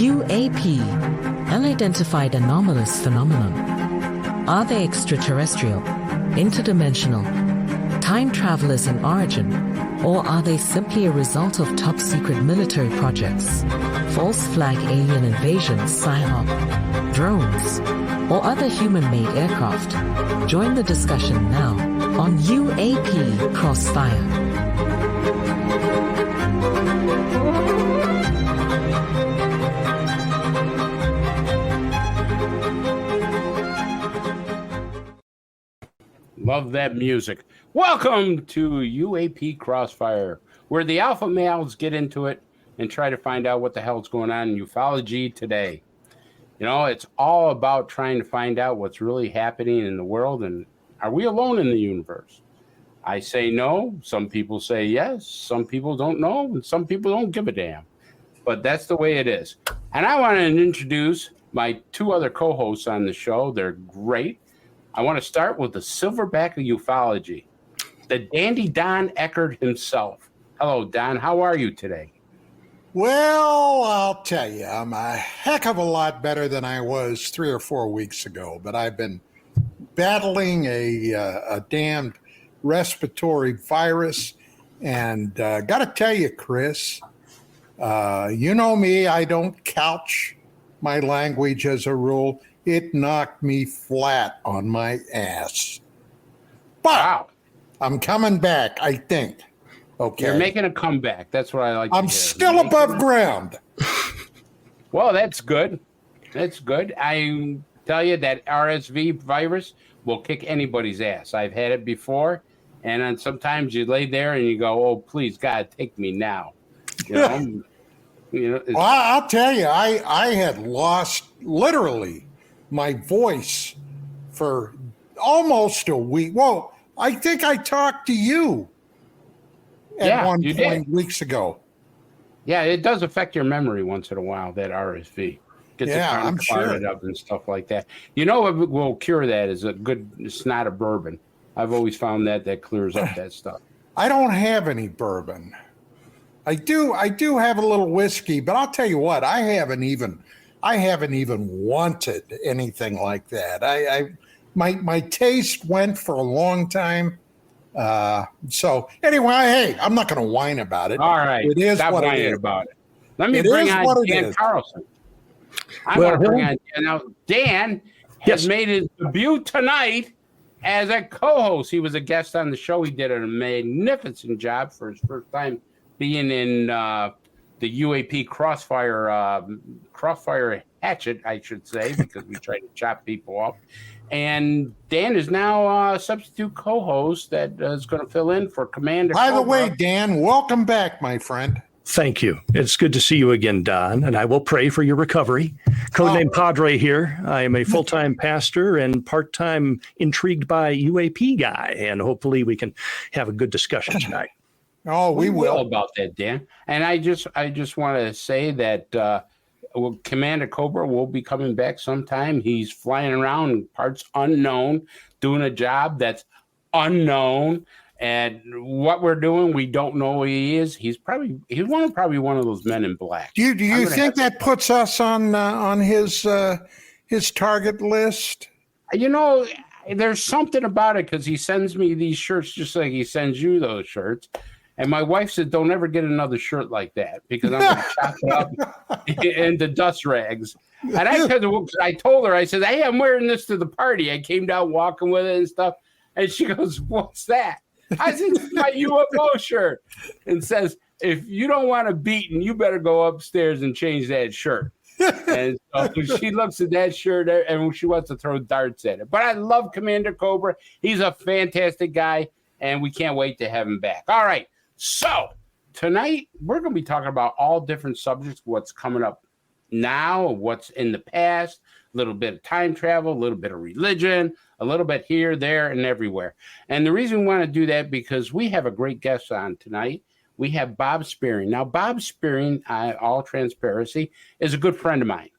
UAP, unidentified anomalous phenomenon. Are they extraterrestrial, interdimensional, time travelers in origin, or are they simply a result of top-secret military projects, false flag alien invasions, PSYOP, drones, or other human-made aircraft? Join the discussion now on UAP Crossfire. Love that music. Welcome to UAP Crossfire, where the alpha males get into it and try to find out what the hell's going on in ufology today. You know, it's all about trying to find out what's really happening in the world, and are we alone in the universe? I say no. Some people say yes. Some people don't know, and some people don't give a damn. But that's the way it is. And I want to introduce my two other co-hosts on the show. They're great. I want to start with the silverback of ufology, the dandy Don Eckert himself. Hello, Don. How are you today? Well, I'll tell you, I'm a heck of a lot better than I was 3 or 4 weeks ago, but I've been battling a damned respiratory virus, and got to tell you, Chris, you know me, I don't couch my language as a rule. It knocked me flat on my ass. But wow. I'm coming back, I think. Okay. You're making a comeback. That's what I like to hear. I'm still above ground. Well, that's good. That's good. I tell you that RSV virus will kick anybody's ass. I've had it before, and then sometimes you lay there and you go, "Oh, please, God, take me now." You know. Well, I'll tell you, I had lost literally my voice for almost a week. Well, I think I talked to you at one point weeks ago. Yeah, it does affect your memory once in a while, that RSV. I'm sure. Up and stuff like that. You know what will cure that is a good snot of bourbon. I've always found that clears up that stuff. I don't have any bourbon. I do have a little whiskey, but I'll tell you what, I haven't even wanted anything like that. My taste went for a long time. So anyway, hey, I'm not going to whine about it. All right. It is Stop what whining it is. about it. Let me bring on Dan Carlson. I want to bring on Dan. Now, Dan has made his debut tonight as a co-host. He was a guest on the show. He did a magnificent job for his first time being in the UAP Crossfire Hatchet, I should say, because we try to chop people up. And Dan is now a substitute co-host that is going to fill in for Commander By Cobra. the way, Dan, welcome back, my friend. Thank you. It's good to see you again, Don, and I will pray for your recovery. Codename Padre here. I am a full-time pastor and part-time intrigued by UAP guy, and hopefully we can have a good discussion tonight. Oh, we will about that, Dan. And I just want to say that Commander Cobra will be coming back sometime. He's flying around in parts unknown, doing a job that's unknown. And what we're doing, we don't know who he is. He's probably one of those men in black. Do you think that puts us on his target list? You know, there's something about it because he sends me these shirts just like he sends you those shirts. And my wife said, "Don't ever get another shirt like that because I'm going to chop it up into dust rags." And I told her, I said, "Hey, I'm wearing this to the party. I came down walking with it and stuff." And she goes, "What's that?" I said, "It's my UFO shirt." And says, "If you don't want a beating, you better go upstairs and change that shirt." And so she looks at that shirt and she wants to throw darts at it. But I love Commander Cobra. He's a fantastic guy, and we can't wait to have him back. All right. So tonight we're going to be talking about all different subjects, what's coming up now, what's in the past, a little bit of time travel, a little bit of religion, a little bit here, there, and everywhere. And the reason we want to do that because we have a great guest on tonight. We have Bob Spearing. Now, Bob Spearing, all transparency, is a good friend of mine.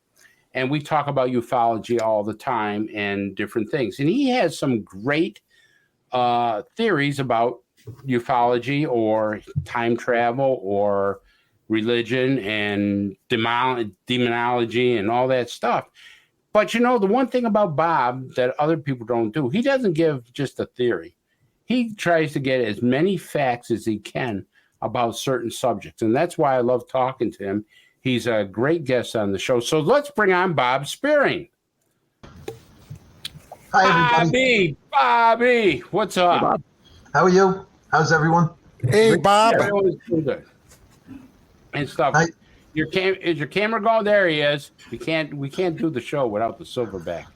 And we talk about ufology all the time and different things. And he has some great theories about ufology or time travel or religion and demonology and all that stuff. But, you know, the one thing about Bob that other people don't do, he doesn't give just a theory. He tries to get as many facts as he can about certain subjects. And that's why I love talking to him. He's a great guest on the show. So let's bring on Bob Spearing. Hi, everybody. Bobby, what's up? Hey, Bob. How are you? How's everyone? Hey, Bob. And stuff. Hi. Is your camera going? There he is. We can't do the show without the silverback.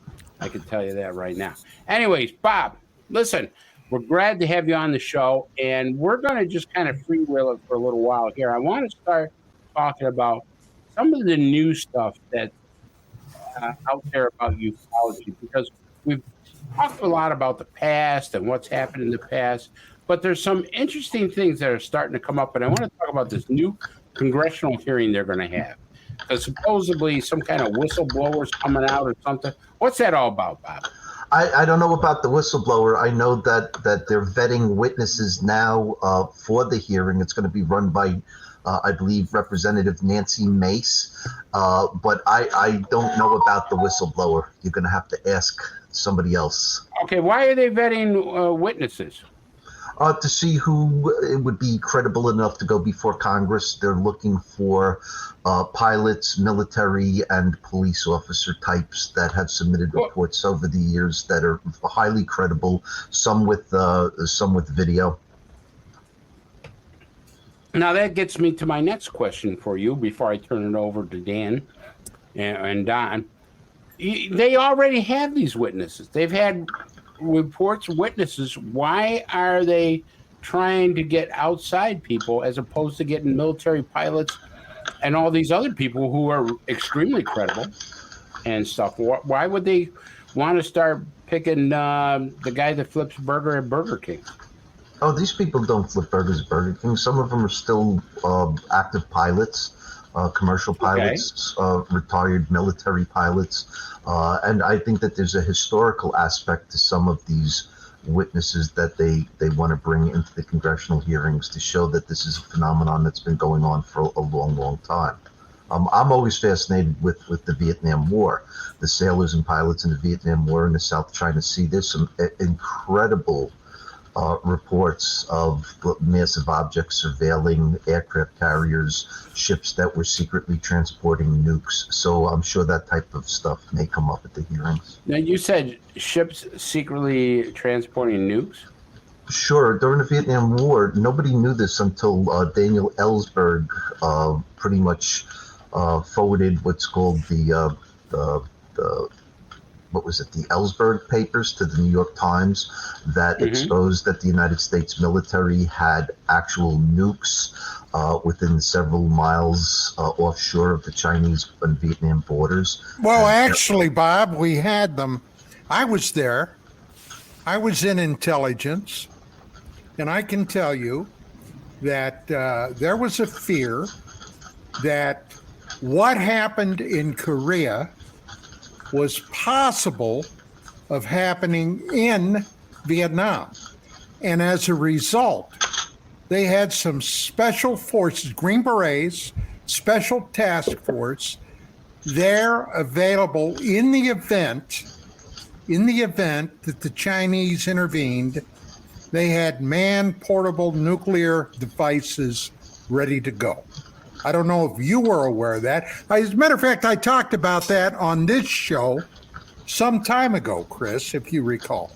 I can tell you that right now. Anyways, Bob, listen, we're glad to have you on the show, and we're going to just kind of freewheel it for a little while here. I want to start talking about some of the new stuff that's out there about ufology, because we've talked a lot about the past and what's happened in the past, but there's some interesting things that are starting to come up, and I want to talk about this new congressional hearing they're going to have. Because supposedly some kind of whistleblowers coming out or something. What's that all about, Bob? I don't know about the whistleblower. I know that they're vetting witnesses now for the hearing. It's going to be run by, I believe, Representative Nancy Mace. But I don't know about the whistleblower. You're going to have to ask somebody else. Okay, why are they vetting witnesses? To see who would be credible enough to go before Congress. They're looking for pilots, military, and police officer types that have submitted reports over the years that are highly credible. Some with video. Now that gets me to my next question for you before I turn it over to Dan and Don. They already have these witnesses. They've had reports, witnesses. Why are they trying to get outside people as opposed to getting military pilots and all these other people who are extremely credible and stuff? Why would they want to start picking the guy that flips burger at Burger King? Oh, these people don't flip burgers at Burger King. Some of them are still active pilots, commercial pilots, retired military pilots. And I think that there's a historical aspect to some of these witnesses that they want to bring into the congressional hearings to show that this is a phenomenon that's been going on for a long, long time. I'm always fascinated with the Vietnam War, the sailors and pilots in the Vietnam War in the South China Sea. There's some incredible reports of massive objects surveilling aircraft carriers, ships that were secretly transporting nukes. So I'm sure that type of stuff may come up at the hearings. Now, you said ships secretly transporting nukes? Sure. During the Vietnam War, nobody knew this until Daniel Ellsberg pretty much forwarded what's called the Ellsberg papers to the New York Times that exposed that the United States military had actual nukes within several miles offshore of the Chinese and Vietnam borders. Well, actually, Bob, we had them. I was there. I was in intelligence, and I can tell you that there was a fear that what happened in Korea was possible of happening in Vietnam. And as a result, they had some special forces, Green Berets, special task force, there available in the event that the Chinese intervened. They had man-portable nuclear devices ready to go. I don't know if you were aware of that. As a matter of fact, I talked about that on this show some time ago, Chris, if you recall.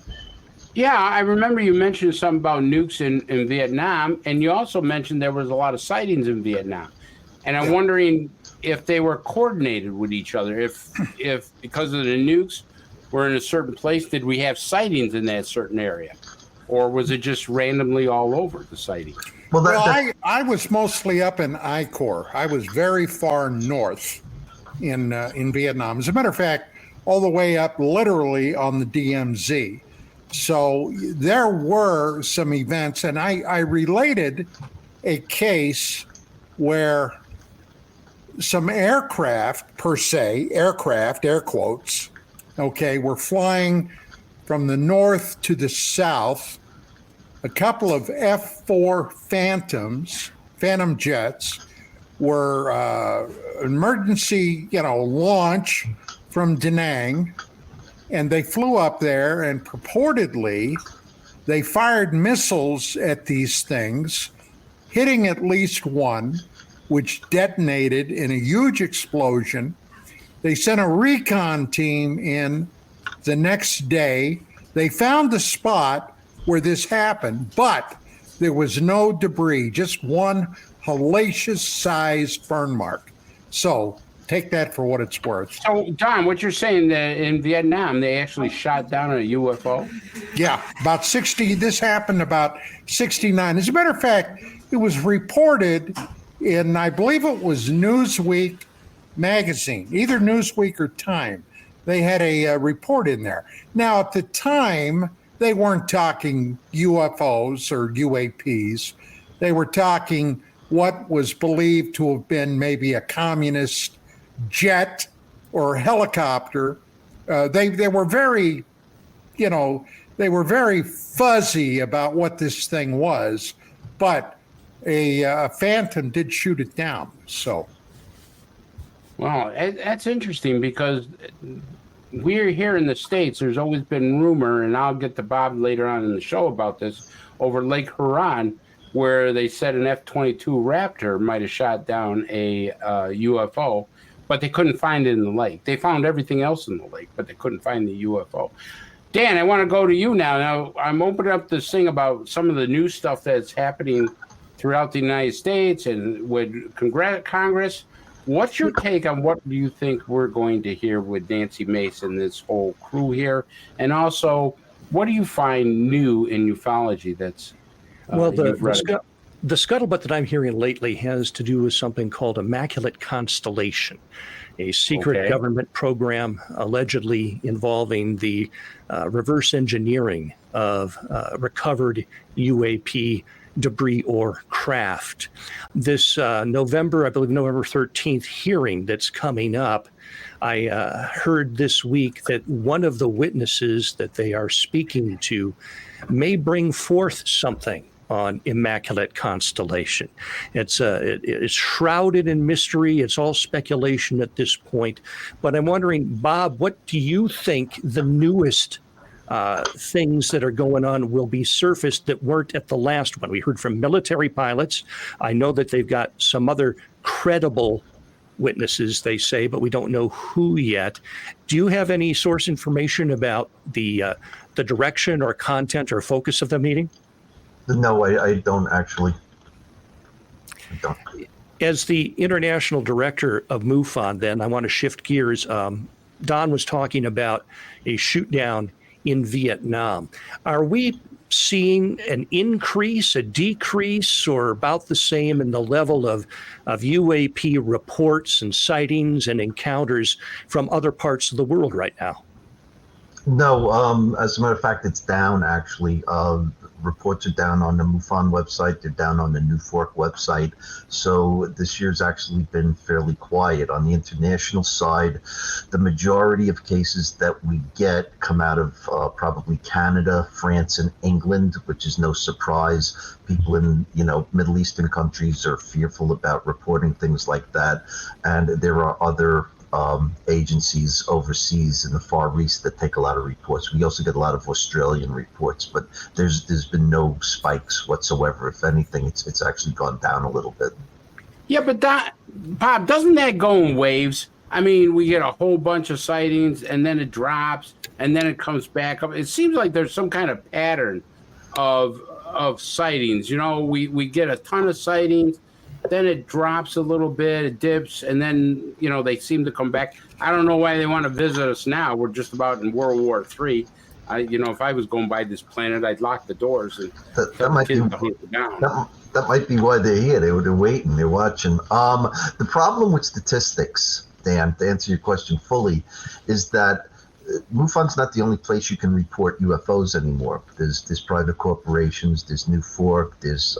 Yeah, I remember you mentioned something about nukes in Vietnam, and you also mentioned there was a lot of sightings in Vietnam. And I'm wondering if they were coordinated with each other. If because of the nukes were in a certain place, did we have sightings in that certain area? Or was it just randomly all over the sightings? Well, I was mostly up in I Corps. I was very far north in Vietnam. As a matter of fact, all the way up literally on the DMZ. So there were some events, and I related a case where some aircraft, per se, air quotes, okay, were flying from the north to the south. A couple of F-4 Phantom jets were emergency, launch from Da Nang, and they flew up there, and purportedly they fired missiles at these things, hitting at least one, which detonated in a huge explosion. They sent a recon team in the next day. They found the spot where this happened, but there was no debris, just one hellacious-sized burn mark. So take that for what it's worth. So, Don, what you're saying that in Vietnam, they actually shot down a UFO? Yeah, about 60. This happened about 69. As a matter of fact, it was reported in, I believe it was Newsweek magazine, either Newsweek or Time. They had a report in there. Now, at the time, they weren't talking UFOs or UAPs. They were talking what was believed to have been maybe a communist jet or helicopter. They were very, they were very fuzzy about what this thing was, but a Phantom did shoot it down. So, well, that's interesting because we're here in the States. There's always been rumor, and I'll get to Bob later on in the show about this, over Lake Huron, where they said an F-22 Raptor might have shot down a UFO, but they couldn't find it in the lake. They found everything else in the lake, but they couldn't find the UFO. Dan, I want to go to you now. Now, I'm opening up this thing about some of the new stuff that's happening throughout the United States and with Congress. What's your take on what do you think we're going to hear with Nancy Mace and this whole crew here? And also, what do you find new in ufology that's well, the scuttlebutt that I'm hearing lately has to do with something called Immaculate Constellation, a secret government program allegedly involving the reverse engineering of recovered UAP debris or craft. This November, I believe November 13th hearing that's coming up, I heard this week that one of the witnesses that they are speaking to may bring forth something on Immaculate Constellation. It's shrouded in mystery. It's all speculation at this point. But I'm wondering, Bob, what do you think the newest things that are going on will be surfaced that weren't at the last one? We heard from military pilots. I know that they've got some other credible witnesses, they say, but we don't know who yet. Do you have any source information about the direction or content or focus of the meeting? No, I don't actually. I don't. As the international director of MUFON, then, I want to shift gears. Don was talking about a shoot down in Vietnam. Are we seeing an increase, a decrease, or about the same in the level of UAP reports and sightings and encounters from other parts of the world right now? No, as a matter of fact, it's down actually. Reports are down on the MUFON website. They're down on the NUFORC website. So this year's actually been fairly quiet. On the international side, the majority of cases that we get come out of probably Canada, France, and England, which is no surprise. People in, Middle Eastern countries are fearful about reporting things like that. And there are other agencies overseas in the Far East that take a lot of reports. We also get a lot of Australian reports, but there's been no spikes whatsoever. If anything, it's actually gone down a little bit. Yeah, but Bob, doesn't that go in waves? I mean, we get a whole bunch of sightings, and then it drops, and then it comes back up. It seems like there's some kind of pattern of sightings. We get a ton of sightings, then it drops a little bit, it dips, and then, they seem to come back. I don't know why they want to visit us now. We're just about in World War III. If I was going by this planet, I'd lock the doors and tell the kids to hunt it down. That might be why they're here. They're waiting, they're watching. The problem with statistics, Dan, to answer your question fully, is that MUFON's not the only place you can report UFOs anymore. There's private corporations, there's NUFORC, there's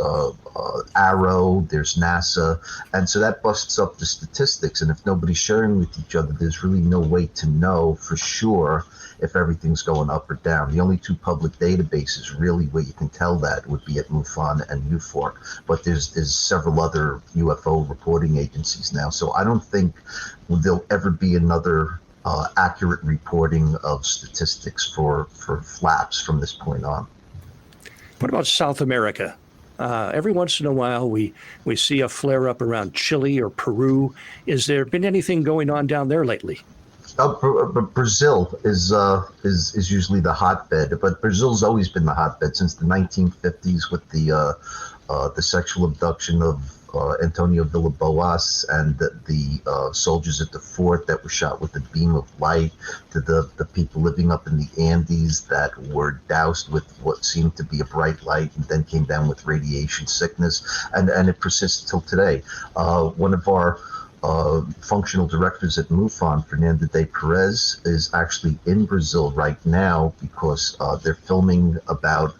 Arrow, there's NASA, and so that busts up the statistics. And if nobody's sharing with each other, there's really no way to know for sure if everything's going up or down. The only two public databases really where you can tell that would be at MUFON and NUFORC, but there's several other UFO reporting agencies now. So I don't think there'll ever be another accurate reporting of statistics for flaps from this point on. What about South America? Every once in a while, we see a flare up around Chile or Peru. Is there been anything going on down there lately? Brazil is usually the hotbed, but Brazil's always been the hotbed since the 1950s with the sexual abduction of Antonio Villaboas and the soldiers at the fort that were shot with a beam of light, to the people living up in the Andes that were doused with what seemed to be a bright light and then came down with radiation sickness, and it persists till today. One of our functional directors at MUFON, Fernanda de Perez, is actually in Brazil right now because they're filming about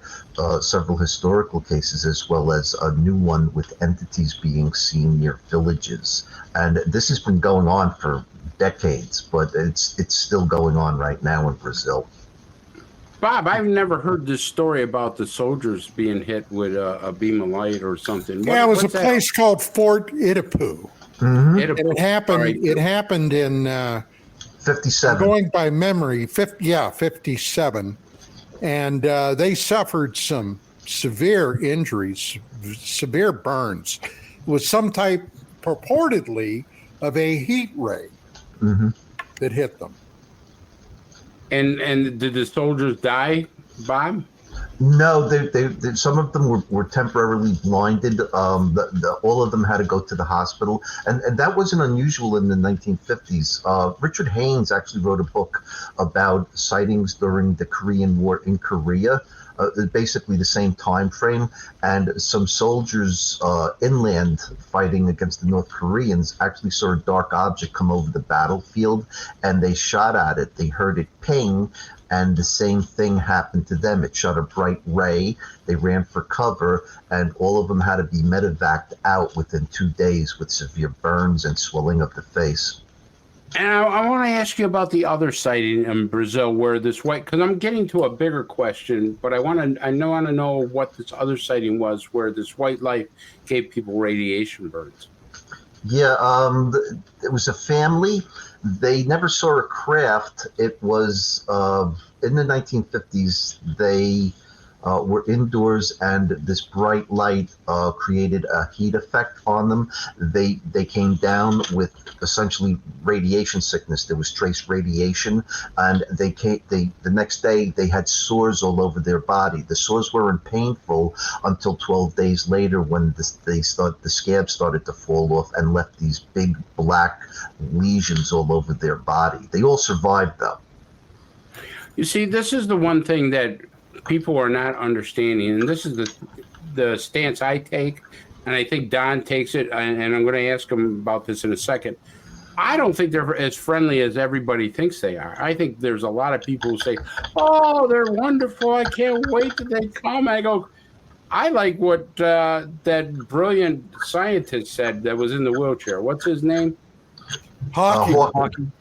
several historical cases as well as a new one with entities being seen near villages. And this has been going on for decades, but it's still going on right now in Brazil. Bob, I've never heard this story about the soldiers being hit with a beam of light or something. Yeah, it was a place called Fort Itapu. Mm-hmm. It happened. Right. It happened in 57. Going by memory, 57, and they suffered some severe injuries, severe burns. It was some type, purportedly, of a heat ray that hit them. And did the soldiers die, Bob? No, they some of them were temporarily blinded. All of them had to go to the hospital, and that wasn't unusual in the 1950s. Richard Haynes actually wrote a book about sightings during the Korean War in Korea, basically the same time frame. And some soldiers inland fighting against the North Koreans actually saw a dark object come over the battlefield, and they shot at it. They heard it ping. And the same thing happened to them. It shot a bright ray. They ran for cover, and all of them had to be medevaced out within 2 days with severe burns and swelling of the face. And I want to ask you about the other sighting in Brazil where this white, because I'm getting to a bigger question, but I want to know what this other sighting was where this white light gave people radiation burns. Yeah, it was a family. They never saw a craft. It was in the 1950s. They were indoors, and this bright light created a heat effect on them. They came down with essentially radiation sickness. There was trace radiation, and the next day they had sores all over their body. The sores weren't painful until 12 days later when the scab started to fall off and left these big black lesions all over their body. They all survived though. You see, this is the one thing that people are not understanding, and this is the stance I take, and I think Don takes it, and I'm going to ask him about this in a second. I don't think they're as friendly as everybody thinks they are. I think there's a lot of people who say, oh, they're wonderful, I can't wait till they come. I go, I like what that brilliant scientist said that was in the wheelchair. What's his name? Hawking.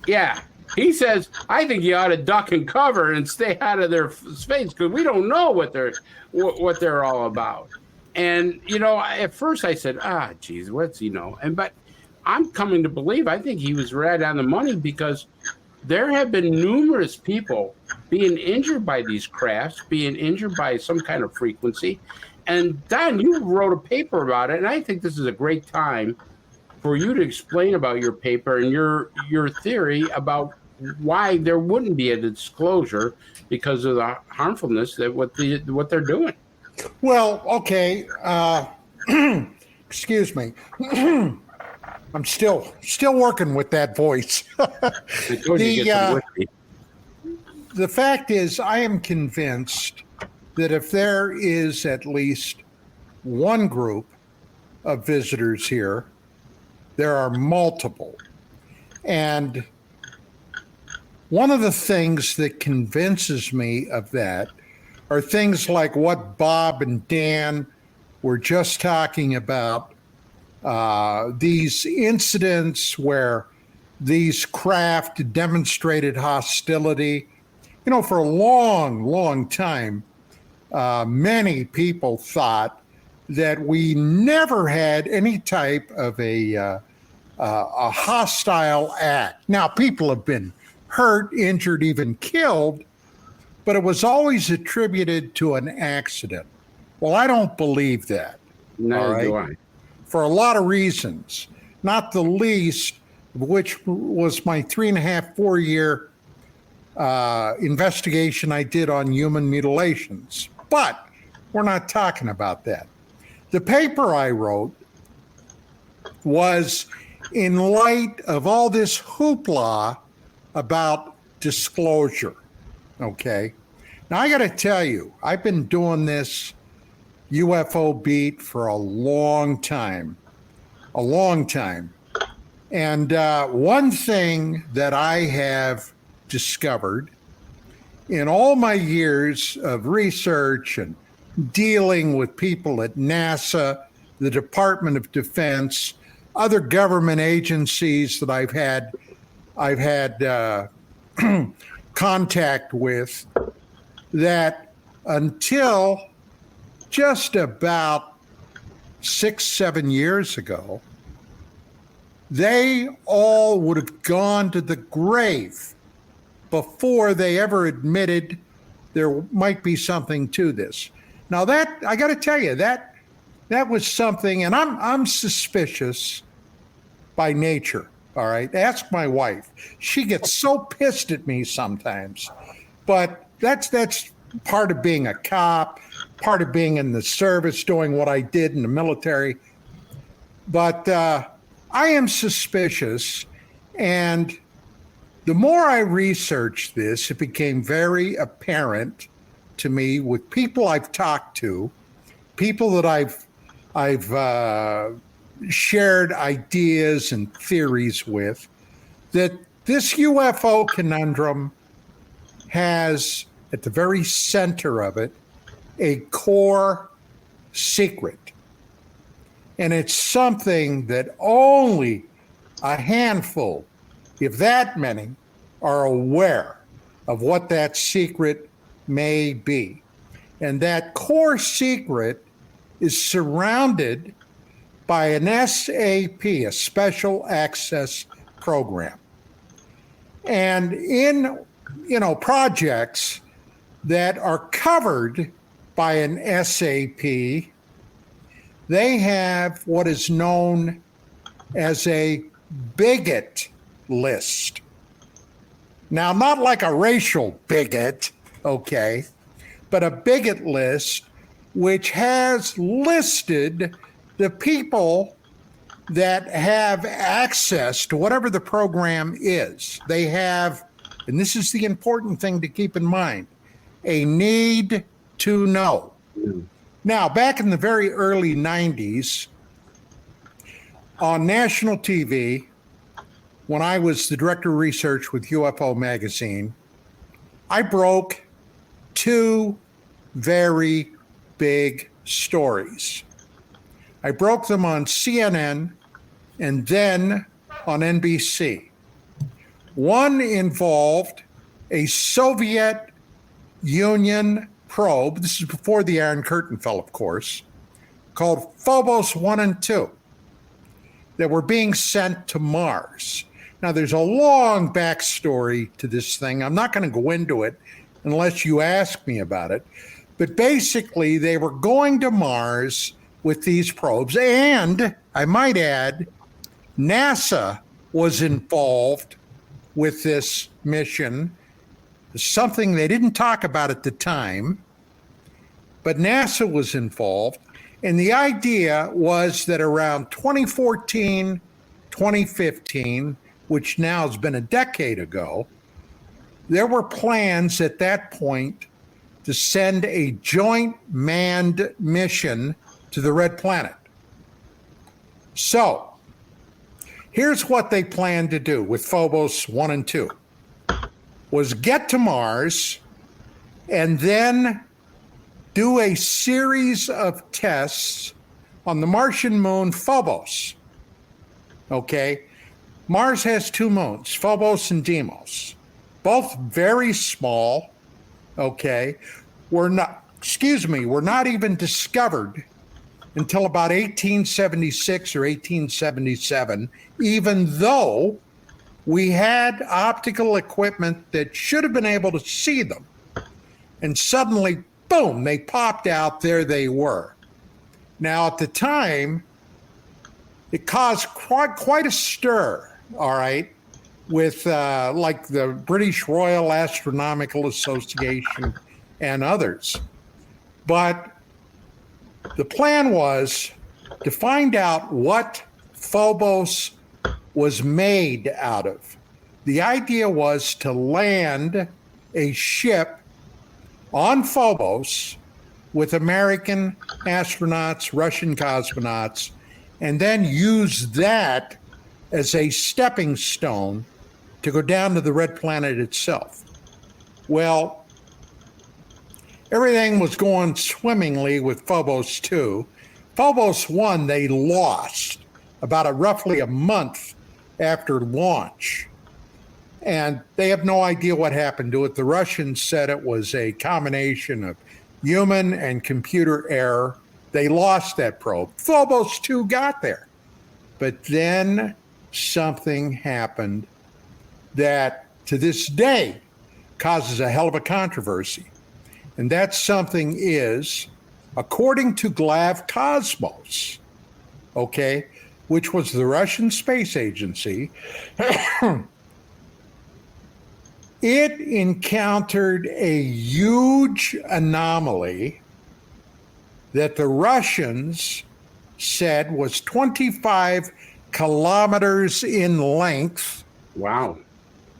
Yeah. He says, I think you ought to duck and cover and stay out of their space because we don't know what they're all about. And, at first I said, geez, what's but I'm coming to believe, I think he was right on the money because there have been numerous people being injured by these crafts, being injured by some kind of frequency. And Don, you wrote a paper about it, and I think this is a great time for you to explain about your paper and your theory about why there wouldn't be a disclosure because of the harmfulness that what they're doing. Well, okay. Excuse me. I'm still working with that voice. The fact is, I am convinced that if there is at least one group of visitors here, there are multiple. And One of the things that convinces me of that are things like what Bob and Dan were just talking about, these incidents where these craft demonstrated hostility. You know, for a long, long time, many people thought that we never had any type of a hostile act. Now, people have been hurt, injured, even killed, but it was always attributed to an accident. Well, I don't believe that. Neither do I. For a lot of reasons, not the least of which was my 3.5, 4-year investigation I did on human mutilations. But we're not talking about that. The paper I wrote was in light of all this hoopla about disclosure, okay? Now, I got to tell you, I've been doing this UFO beat for a long time. And one thing that I have discovered in all my years of research and dealing with people at NASA, the Department of Defense, other government agencies that I've had contact with, that until just about 6-7 years ago, they all would have gone to the grave before they ever admitted there might be something to this. Now that, I got to tell you, that was something, and I'm suspicious by nature. All right, ask my wife. She gets so pissed at me sometimes, but that's part of being a cop, part of being in the service, doing what I did in the military. But I am suspicious, and the more I researched this, it became very apparent to me with people I've talked to, people that I've shared ideas and theories with, that this UFO conundrum has at the very center of it a core secret. And it's something that only a handful, if that many, are aware of what that secret may be. And that core secret is surrounded by an SAP, a special access program. And in, projects that are covered by an SAP, they have what is known as a bigot list. Now, not like a racial bigot, okay, but a bigot list which has listed the people that have access to whatever the program is. They have, and this is the important thing to keep in mind, a need to know. Now, back in the very early 90s, on national TV, when I was the director of research with UFO Magazine, I broke 2 very big stories. I broke them on CNN and then on NBC. One involved a Soviet Union probe, this is before the Iron Curtain fell, of course, called Phobos 1 and 2, that were being sent to Mars. Now, there's a long backstory to this thing. I'm not going to go into it unless you ask me about it. But basically, they were going to Mars with these probes. And I might add, NASA was involved with this mission, something they didn't talk about at the time, but NASA was involved. And the idea was that around 2014, 2015, which now has been a decade ago, there were plans at that point to send a joint manned mission to the Red Planet. So here's what they planned to do with Phobos 1 and 2. was get to Mars and then do a series of tests on the Martian moon Phobos. Okay? Mars has two moons, Phobos and Deimos, both very small. Okay? Were not even discovered until about 1876 or 1877, even though we had optical equipment that should have been able to see them. And suddenly, boom, they popped out, there they were. Now, at the time, it caused quite a stir, all right, with like the British Royal Astronomical Association and others. But the plan was to find out what Phobos was made out of. The idea was to land a ship on Phobos with American astronauts, Russian cosmonauts, and then use that as a stepping stone to go down to the red planet itself. Well, everything was going swimmingly with Phobos 2. Phobos 1, they lost about roughly a month after launch. And they have no idea what happened to it. The Russians said it was a combination of human and computer error. They lost that probe. Phobos 2 got there. But then something happened that to this day causes a hell of a controversy. And that something is, according to Glav Cosmos, okay, which was the Russian space agency, it encountered a huge anomaly that the Russians said was 25 kilometers in length. Wow.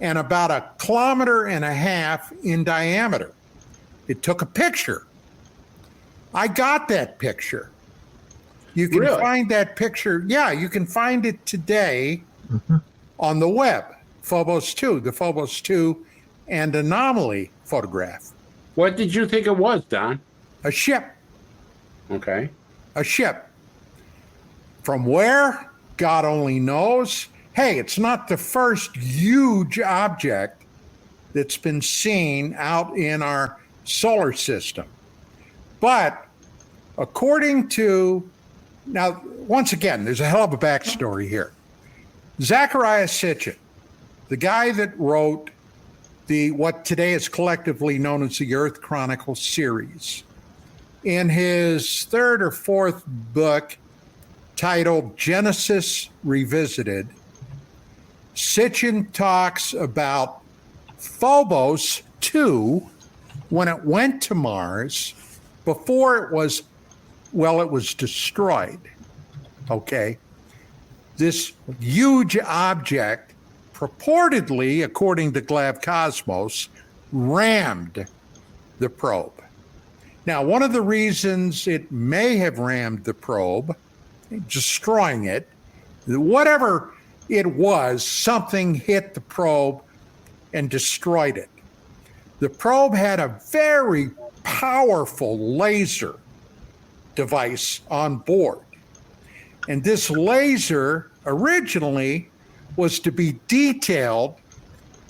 And about 1.5 kilometers in diameter. It took a picture. I got that picture. You can find that picture. Yeah, you can find it today on the web. Phobos 2, the Phobos 2 and anomaly photograph. What did you think it was, Don? A ship. Okay. A ship. From where? God only knows. Hey, it's not the first huge object that's been seen out in our solar system. But according to, now, once again, there's a hell of a backstory here. Zecharia Sitchin, the guy that wrote what today is collectively known as the Earth Chronicles series, in his third or fourth book titled Genesis Revisited, Sitchin talks about Phobos 2 when it went to Mars before it was destroyed. Okay. This huge object, purportedly, according to Glav Cosmos, rammed the probe. Now, one of the reasons it may have rammed the probe, destroying it, whatever it was, something hit the probe and destroyed it. The probe had a very powerful laser device on board. And this laser originally was to be detailed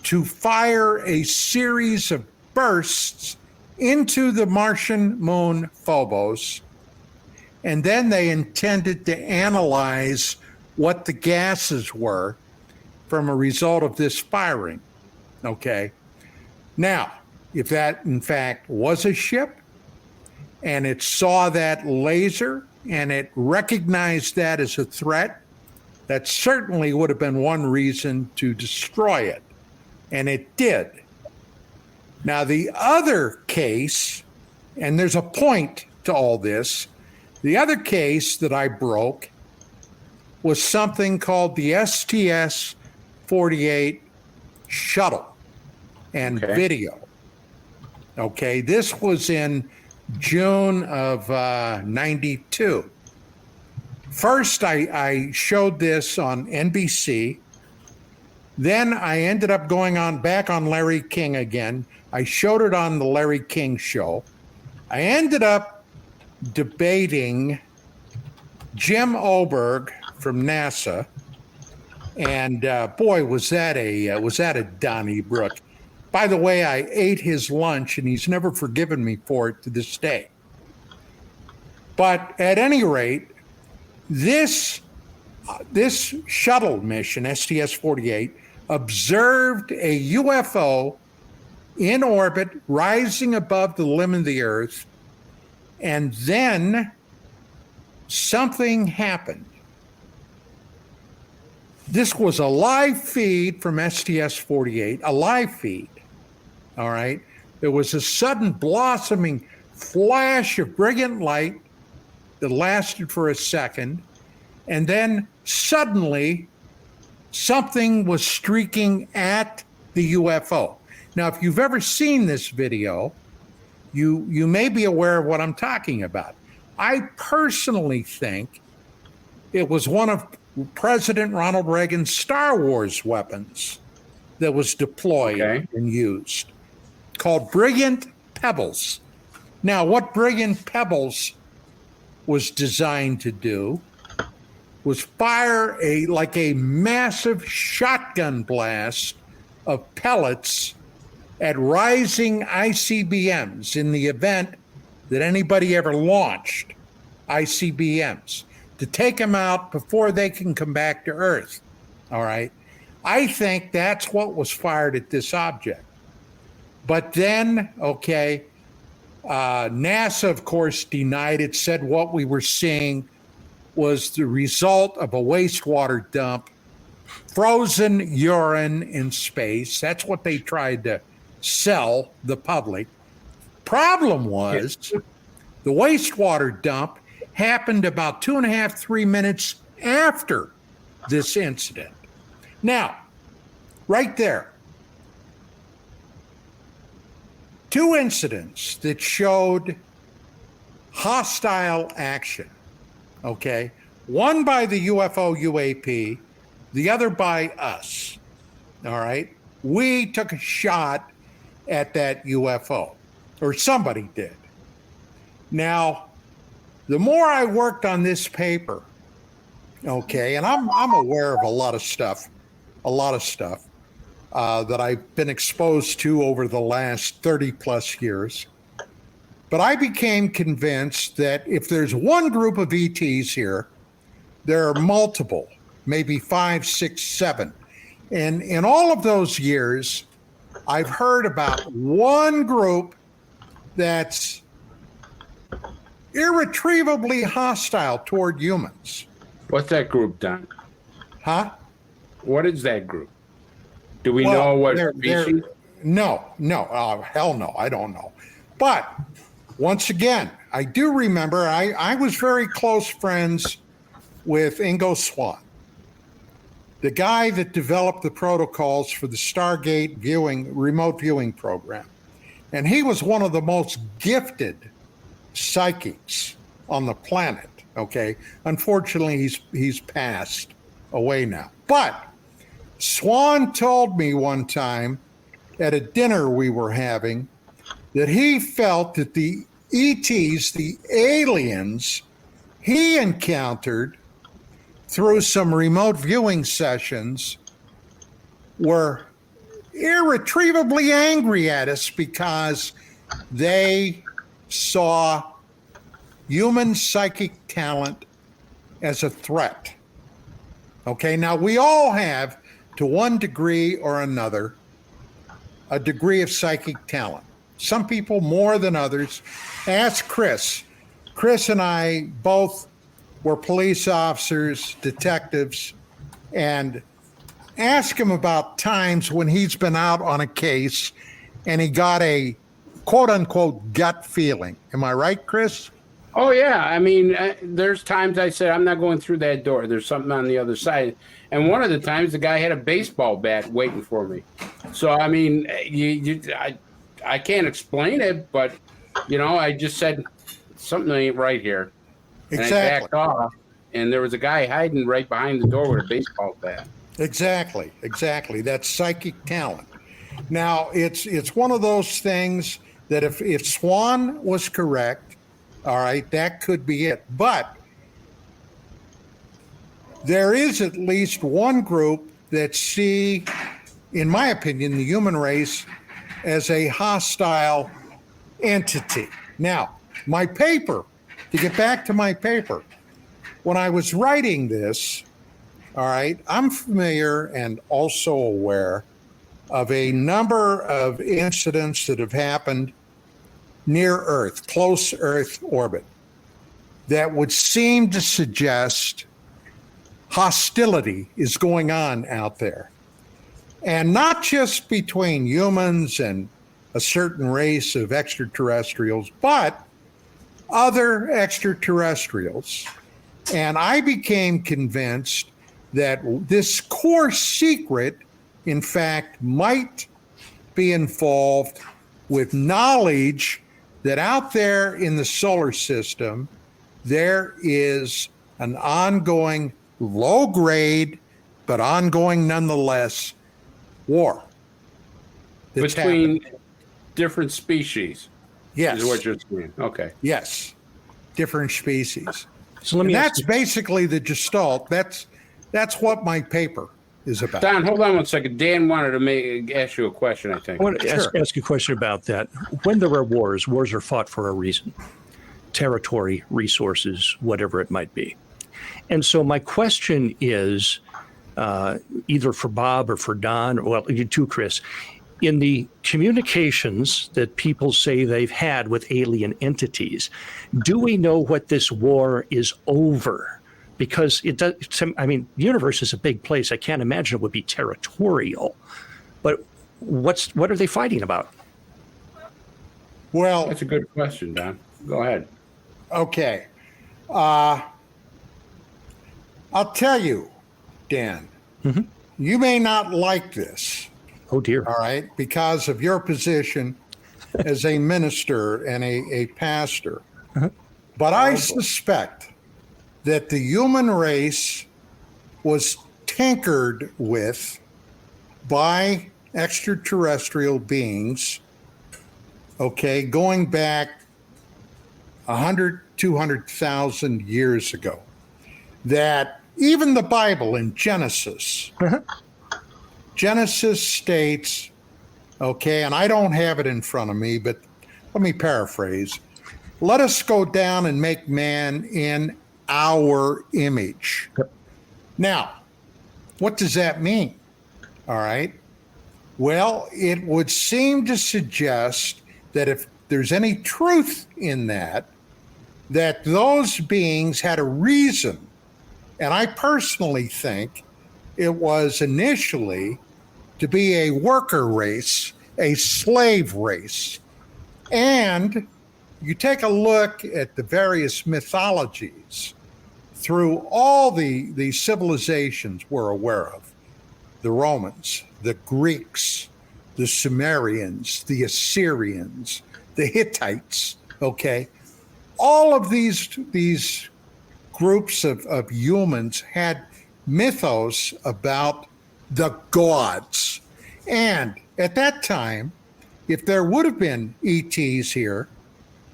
to fire a series of bursts into the Martian moon Phobos. And then they intended to analyze what the gases were from a result of this firing. Okay. Now, if that in fact was a ship and it saw that laser and it recognized that as a threat, that certainly would have been one reason to destroy it. And it did. Now, the other case, and there's a point to all this, the other case that I broke was something called the STS-48 shuttle and video. Okay, this was in June of 92. First, I showed this on NBC, Then I ended up going on back on Larry King again. I showed it on the Larry King show. I ended up debating Jim Oberg from NASA, and boy, was that a Donnybrook. By the way, I ate his lunch, and he's never forgiven me for it to this day. But at any rate, this shuttle mission, STS-48, observed a UFO in orbit rising above the limb of the Earth, and then something happened. This was a live feed from STS-48, a live feed, all right? There was a sudden blossoming flash of brilliant light that lasted for a second, and then suddenly something was streaking at the UFO. Now, if you've ever seen this video, you may be aware of what I'm talking about. I personally think it was one of President Ronald Reagan's Star Wars weapons that was deployed and used, called Brilliant Pebbles. Now, what Brilliant Pebbles was designed to do was fire like a massive shotgun blast of pellets at rising ICBMs in the event that anybody ever launched ICBMs, to take them out before they can come back to Earth. All right. I think that's what was fired at this object. But then, NASA, of course, denied it, said what we were seeing was the result of a wastewater dump, frozen urine in space. That's what they tried to sell the public. Problem was, the wastewater dump happened about 2.5, 3 minutes after this incident. Now, right there, two incidents that showed hostile action, okay? One by the UFO UAP, the other by us, all right? We took a shot at that UFO, or somebody did. Now, the more I worked on this paper, okay, and I'm aware of a lot of stuff that I've been exposed to over the last 30 plus years. But I became convinced that if there's one group of ETs here, there are multiple, maybe 5, 6, 7. And in all of those years, I've heard about one group that's irretrievably hostile toward humans. What's that group, Don? Huh? What is that group? Do we know what species? No. Hell no, I don't know. But once again, I do remember I was very close friends with Ingo Swann, the guy that developed the protocols for the Stargate remote viewing program. And he was one of the most gifted psychics on the planet, okay? Unfortunately, he's passed away now. But Swann told me one time at a dinner we were having that he felt that the ETs, the aliens he encountered through some remote viewing sessions, were irretrievably angry at us because they saw human psychic talent as a threat. Okay, now we all have, to one degree or another, a degree of psychic talent. Some people more than others. Ask Chris. Chris and I both were police officers, detectives, and ask him about times when he's been out on a case and he got a quote-unquote gut feeling. Am I right, Chris? Oh, yeah. I mean, there's times I said, I'm not going through that door. There's something on the other side. And one of the times, the guy had a baseball bat waiting for me. So, I mean, I can't explain it, but, I just said, something ain't right here. And Exactly. I backed off, and there was a guy hiding right behind the door with a baseball bat. Exactly. That's psychic talent. Now, it's one of those things that if Swan was correct, all right, that could be it. But there is at least one group that see, in my opinion, the human race as a hostile entity. Now, my paper, to get back to my paper, when I was writing this, all right, I'm familiar and also aware of a number of incidents that have happened near Earth, close Earth orbit, that would seem to suggest hostility is going on out there. And not just between humans and a certain race of extraterrestrials, but other extraterrestrials. And I became convinced that this core secret, in fact, might be involved with knowledge that out there in the solar system, there is an ongoing, low grade, but ongoing nonetheless, war. Between different species. Yes. Is what you're saying. Okay. Yes. Different species. So let me that's basically the gestalt. That's what my paper is about. Don, hold on one second. Dan wanted to ask you a question, I think. I want to ask you a question about that. When there are wars are fought for a reason. Territory, resources, whatever it might be. And so my question is, either for Bob or for Don, well, you too, Chris, in the communications that people say they've had with alien entities, do we know what this war is over? Because it does. I mean, the universe is a big place. I can't imagine it would be territorial. But what are they fighting about? Well, that's a good question, Don. Go ahead. Okay. I'll tell you, Dan, you may not like this. Oh, dear. All right. Because of your position as a minister and a pastor. But I suspect that the human race was tinkered with by extraterrestrial beings, okay, going back 100, 200,000 years ago. That even the Bible in Genesis, Genesis states, okay, and I don't have it in front of me, but let me paraphrase. Let us go down and make man in our image. Now, what does that mean? All right. Well, it would seem to suggest that if there's any truth in that those beings had a reason. And I personally think it was initially to be a worker race, a slave race. And you take a look at the various mythologies through all the civilizations we're aware of, the Romans, the Greeks, the Sumerians, the Assyrians, the Hittites, okay? All of these groups of humans had mythos about the gods. And at that time, if there would have been ETs here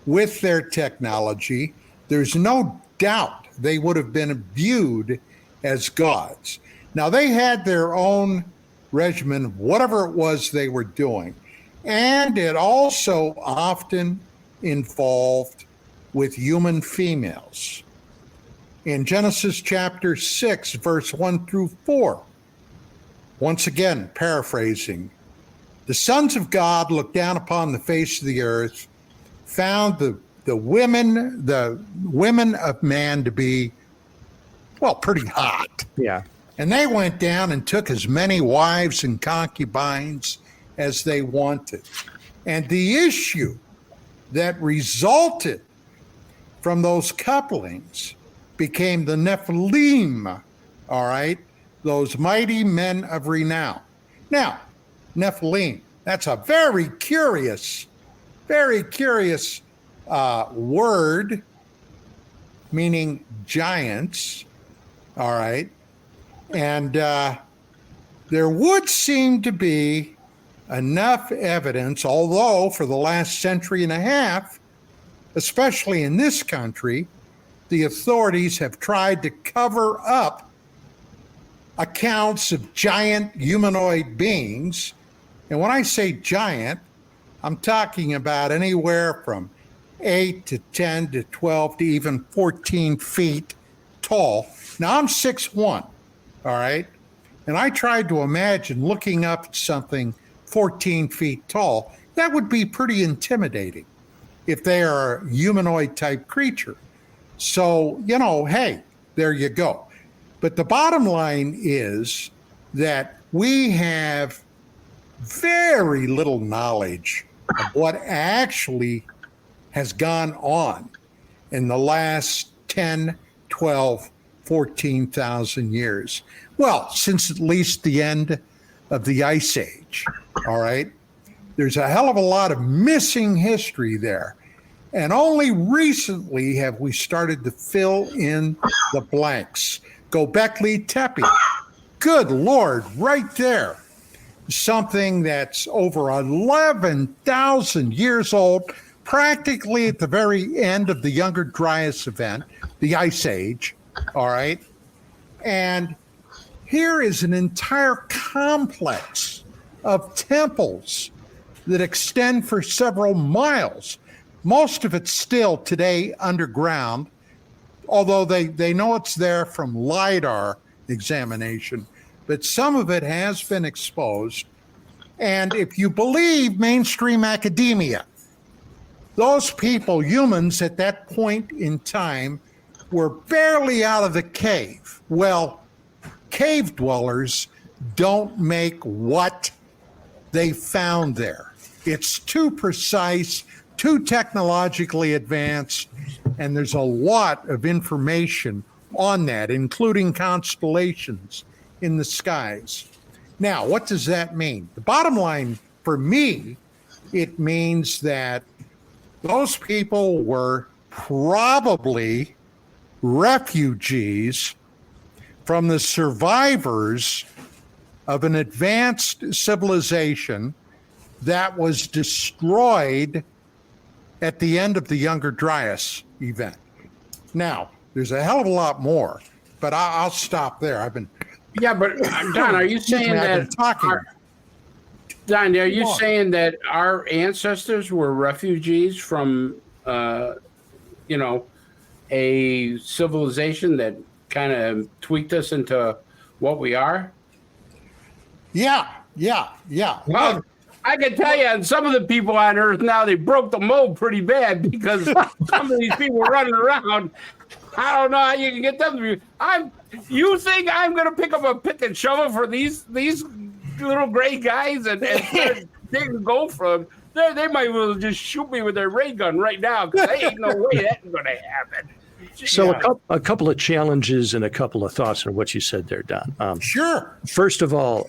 with their technology, there's no doubt they would have been viewed as gods. Now, they had their own regimen, whatever it was they were doing. And it also often involved with human females. In Genesis chapter 6, verse 1 through 4, once again, paraphrasing, the sons of God looked down upon the face of the earth, found the women of man to be, well, pretty hot. Yeah. And they went down and took as many wives and concubines as they wanted. And the issue that resulted from those couplings became the Nephilim, all right, those mighty men of renown. Now, Nephilim, that's a very curious word, meaning giants, all right? And there would seem to be enough evidence, although for the last century and a half, especially in this country, the authorities have tried to cover up accounts of giant humanoid beings. And when I say giant, I'm talking about anywhere from 8 to 10 to 12 to even 14 feet tall. Now, I'm 6'1", all right? And I tried to imagine looking up at something 14 feet tall. That would be pretty intimidating if they are a humanoid type creature. So, hey, there you go. But the bottom line is that we have very little knowledge of what actually has gone on in the last 10, 12, 14,000 years. Well, since at least the end of the Ice Age, all right? There's a hell of a lot of missing history there. And only recently have we started to fill in the blanks. Göbekli Tepe, good Lord, right there. Something that's over 11,000 years old, practically at the very end of the Younger Dryas event, the Ice Age, all right? And here is an entire complex of temples that extend for several miles. Most of it's still today underground, although they know it's there from LIDAR examination, but some of it has been exposed. And if you believe mainstream academia, those people, humans at that point in time, were barely out of the cave. Well, cave dwellers don't make what they found there. It's too precise, too technologically advanced, and there's a lot of information on that, including constellations in the skies. Now, what does that mean? The bottom line for me, it means that those people were probably refugees from the survivors of an advanced civilization that was destroyed at the end of the Younger Dryas event. Now, there's a hell of a lot more, but I'll stop there. I've been... Yeah, but Don, are you saying that... Don, are you saying that our ancestors were refugees from, a civilization that kind of tweaked us into what we are? Yeah. Well, I can tell you, and some of the people on Earth now, they broke the mold pretty bad because some of these people running around. I don't know how you can get them to be. You think I'm going to pick up a pick and shovel for these little gray guys and start taking gold from them? They might well just shoot me with their ray gun right now because there ain't no way that's going to happen. So a couple of challenges and a couple of thoughts on what you said there, Don. Sure. First of all,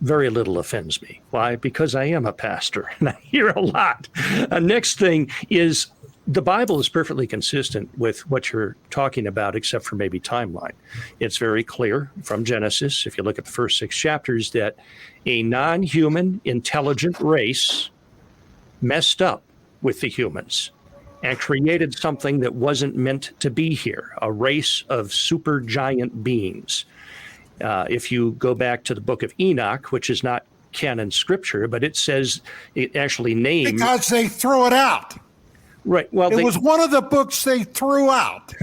very little offends me. Why? Because I am a pastor and I hear a lot. Next thing is the Bible is perfectly consistent with what you're talking about, except for maybe timeline. It's very clear from Genesis, if you look at the first 6 chapters, that a non-human intelligent race messed up with the humans and created something that wasn't meant to be here, a race of supergiant beings. If you go back to the book of Enoch, which is not canon scripture, but it says, it actually names... Because they threw it out. Right. Well, it was one of the books they threw out.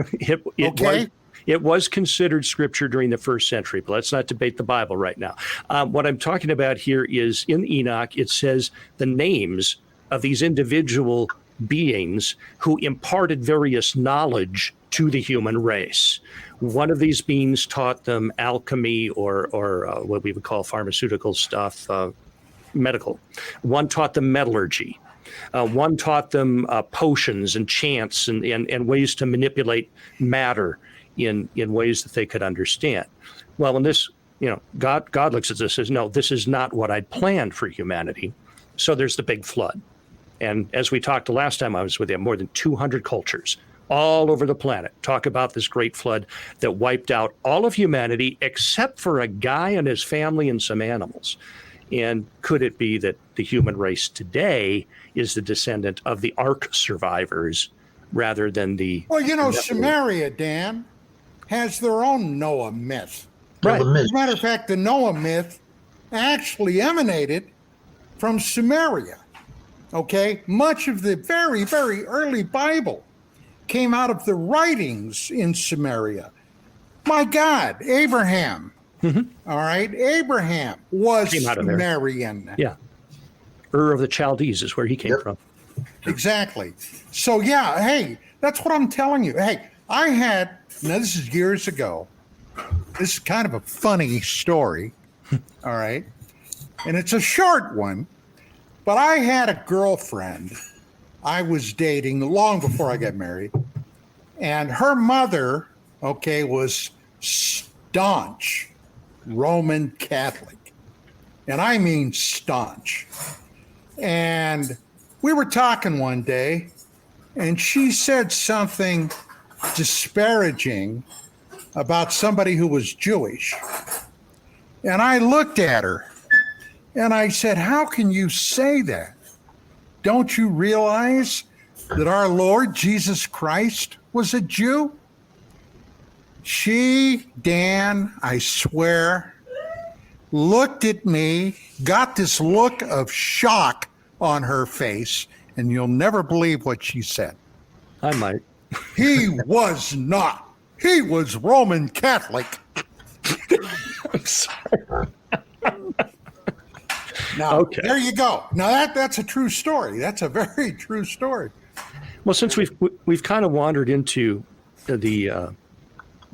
It was considered scripture during the first century, but let's not debate the Bible right now. What I'm talking about here is in Enoch, it says the names of these individual beings who imparted various knowledge to the human race. One of these beings taught them alchemy or what we would call pharmaceutical stuff, medical. One taught them metallurgy. One taught them potions and chants and ways to manipulate matter in ways that they could understand. Well, when this, God looks at this and says, no, this is not what I'd planned for humanity. So there's the big flood. And as we talked the last time I was with you, more than 200 cultures all over the planet talk about this great flood that wiped out all of humanity except for a guy and his family and some animals. And could it be that the human race today is the descendant of the Ark survivors rather than the... Well, Samaria, Dan, has their own Noah myth. Right. As a matter of fact, the Noah myth actually emanated from Samaria. Okay? Much of the very, very early Bible came out of the writings in Samaria. My God, Abraham. All right? Abraham was Sumerian. Yeah. Ur of the Chaldees is where he came from. Exactly. So, yeah, hey, that's what I'm telling you. Hey, now this is years ago. This is kind of a funny story. All right? And it's a short one. But I had a girlfriend I was dating long before I got married. And her mother, was staunch Roman Catholic. And I mean staunch. And we were talking one day, and she said something disparaging about somebody who was Jewish. And I looked at her, and I said, how can you say that? Don't you realize that our Lord Jesus Christ was a Jew? She, Dan, I swear, looked at me, got this look of shock on her face, and you'll never believe what she said. I might. He was not. He was Roman Catholic. I'm sorry. Now, there you go. Now, that's a true story. That's a very true story. Well, since we've kind of wandered into the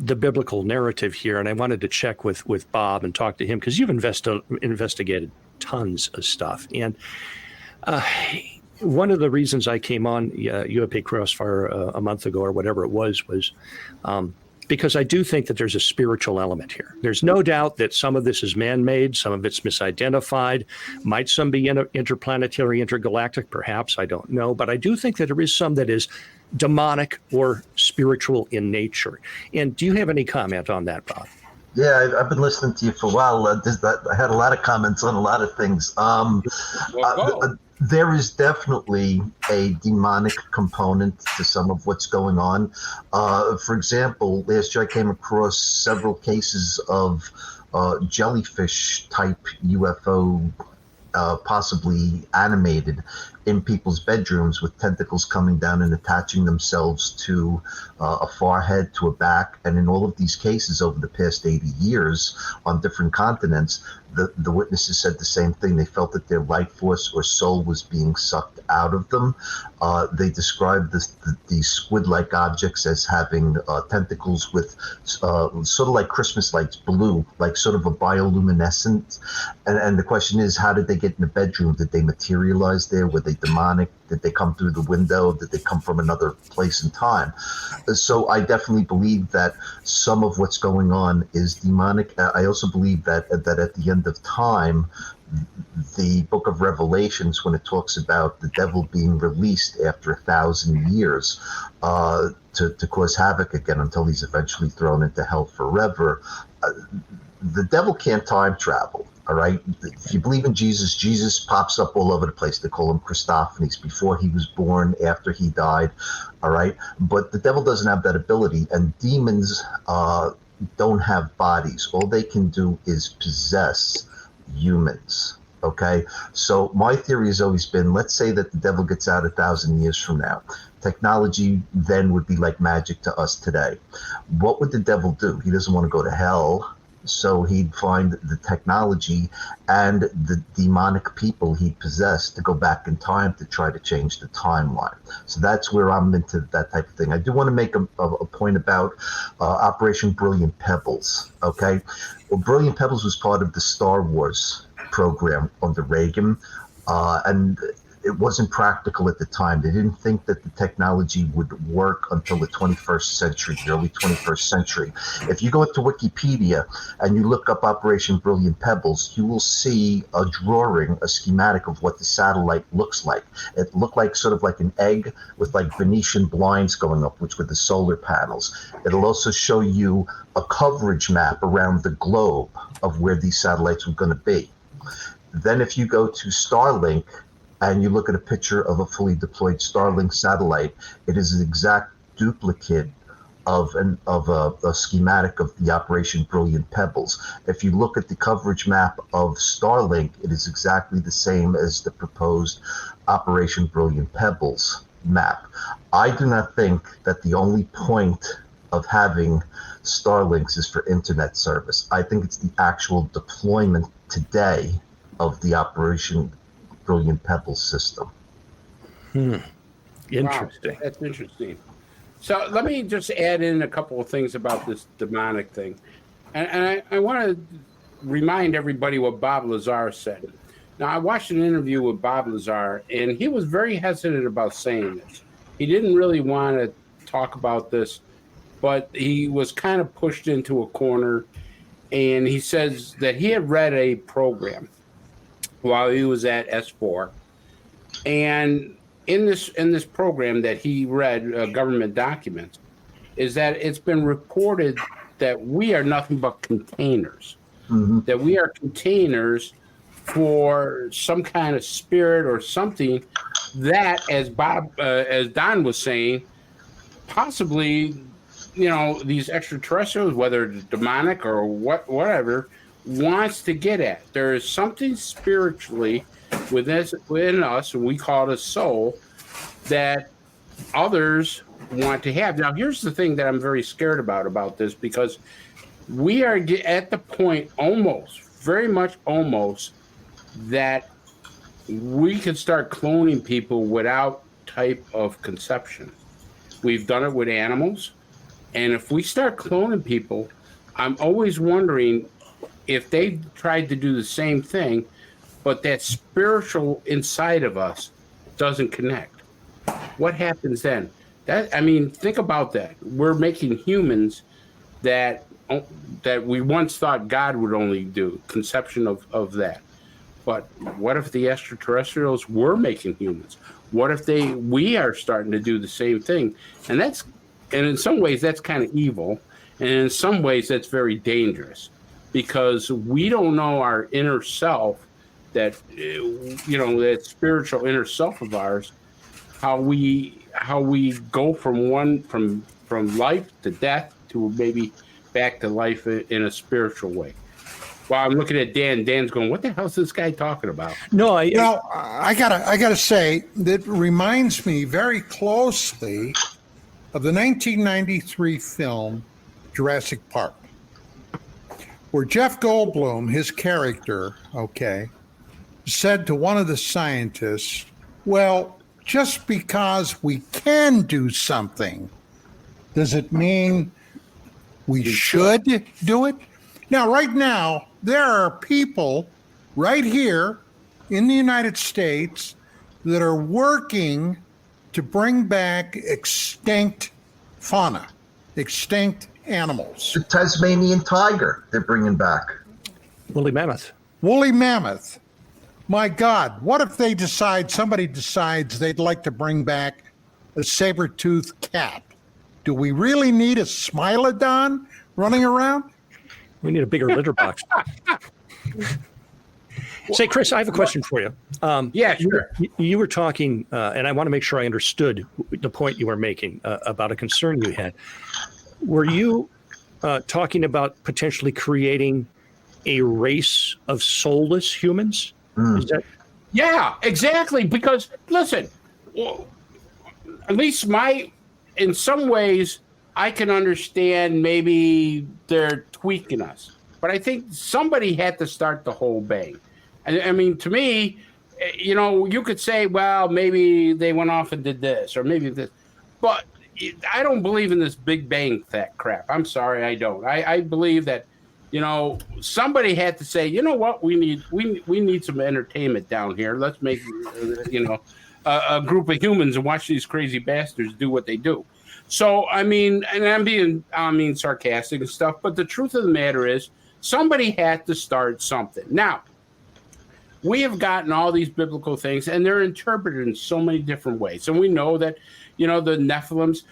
biblical narrative here, and I wanted to check with Bob and talk to him because you've investigated tons of stuff. And one of the reasons I came on UFO Crossfire a month ago or whatever it was because I do think that there's a spiritual element here. There's no doubt that some of this is man-made, some of it's misidentified, might some be interplanetary, intergalactic, perhaps, I don't know. But I do think that there is some that is demonic or spiritual in nature. And do you have any comment on that, Bob? Yeah, I've been listening to you for a while. I had a lot of comments on a lot of things. There is definitely a demonic component to some of what's going on. For example, last year I came across several cases of jellyfish-type UFO, possibly animated, in people's bedrooms with tentacles coming down and attaching themselves to a forehead, to a back. And in all of these cases over the past 80 years on different continents, the witnesses said the same thing. They felt that their life force or soul was being sucked out of them. They described these squid-like objects as having tentacles with sort of like Christmas lights, blue, like sort of a bioluminescent. And the question is, how did they get in the bedroom? Did they materialize there? Were they demonic? Did they come through the window? Did they come from another place and time? So I definitely believe that some of what's going on is demonic. I also believe that at the end of time, the book of Revelations, when it talks about the devil being released after 1,000 years to cause havoc again until he's eventually thrown into hell forever, the devil can't time travel. All right. If you believe in Jesus, Jesus pops up all over the place. They call him Christophanies, before he was born, after he died. All right. But the devil doesn't have that ability. And demons don't have bodies. All they can do is possess humans. Okay. So my theory has always been, let's say that the devil gets out 1,000 years from now. Technology then would be like magic to us today. What would the devil do? He doesn't want to go to hell. So he'd find the technology and the demonic people he possessed to go back in time to try to change the timeline. So that's where I'm into that type of thing. I do want to make a point about Operation Brilliant Pebbles. Okay, well, Brilliant Pebbles was part of the Star Wars program under Reagan, and it wasn't practical at the time. They didn't think that the technology would work until the 21st century, the early 21st century. If you go to Wikipedia and you look up Operation Brilliant Pebbles, you will see a drawing, a schematic of what the satellite looks like. It looked like sort of like an egg with like Venetian blinds going up, which were the solar panels. It'll also show you a coverage map around the globe of where these satellites were going to be. Then if you go to Starlink and you look at a picture of a fully deployed Starlink satellite, it is an exact duplicate of a schematic of the Operation Brilliant Pebbles. If you look at the coverage map of Starlink, it is exactly the same as the proposed Operation Brilliant Pebbles map. I do not think that the only point of having Starlinks is for internet service. I think it's the actual deployment today of the Operation Brilliant Pebbles system. Interesting. Wow, that's interesting. So let me just add in a couple of things about this demonic thing. And I want to remind everybody what Bob Lazar said. Now, I watched an interview with Bob Lazar, and he was very hesitant about saying this. He didn't really want to talk about this, but he was kind of pushed into a corner. And he says that he had read a program while he was at S4. And in this program that he read, government documents, is that it's been reported that we are nothing but containers, that we are containers for some kind of spirit or something that, as Don was saying, possibly, these extraterrestrials, whether it's demonic or whatever, wants to get at. There is something spiritually within us, and we call it a soul, that others want to have. Now, here's the thing that I'm very scared about this, because we are at the point very much almost, that we could start cloning people without type of conception. We've done it with animals. And if we start cloning people, I'm always wondering if they tried to do the same thing, but that spiritual inside of us doesn't connect. What happens then? Think about that. We're making humans that we once thought God would only do, conception of that. But what if the extraterrestrials were making humans? What if we are starting to do the same thing? And in some ways that's kind of evil, and in some ways that's very dangerous, because we don't know our inner self, that that spiritual inner self of ours, how we go from life to death to maybe back to life in a spiritual way. Well, I'm looking at Dan. Dan's going, what the hell is this guy talking about? No, I gotta say, that reminds me very closely of the 1993 film Jurassic Park, where Jeff Goldblum, his character, said to one of the scientists, well, just because we can do something, does it mean we should do it? Now, right now, there are people right here in the United States that are working to bring back extinct fauna, extinct animals. The Tasmanian tiger they're bringing back. Woolly mammoth. Woolly mammoth. My God, what if somebody decides they'd like to bring back a saber-toothed cat? Do we really need a Smilodon running around? We need a bigger litter box. Say, Chris, I have a question for you. Yeah, sure. You were talking, and I want to make sure I understood the point you were making about a concern you had. Were you talking about potentially creating a race of soulless humans? Is that? Yeah, exactly. Because listen, at least in some ways, I can understand maybe they're tweaking us, but I think somebody had to start the whole bang. I mean, to me, you could say, well, maybe they went off and did this, or maybe this, but I don't believe in this Big Bang crap. I'm sorry, I don't. I believe that somebody had to say, you know what, we need some entertainment down here. Let's make a group of humans and watch these crazy bastards do what they do. So I mean, and I'm being sarcastic and stuff, but the truth of the matter is, somebody had to start something. Now, we have gotten all these biblical things, and they're interpreted in so many different ways. And we know that, the Nephilims,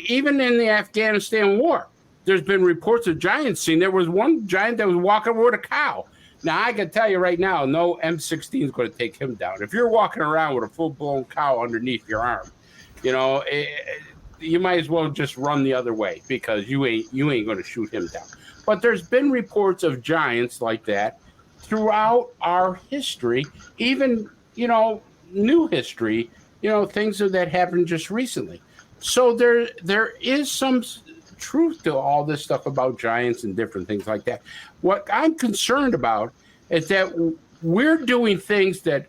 even in the Afghanistan war, there's been reports of giants seen. There was one giant that was walking with a cow. Now, I can tell you right now, no M16 is going to take him down. If you're walking around with a full-blown cow underneath your arm, you might as well just run the other way, because you ain't going to shoot him down. But there's been reports of giants like that throughout our history, even, new history, things that happened just recently. So there is some truth to all this stuff about giants and different things like that. What I'm concerned about is that we're doing things that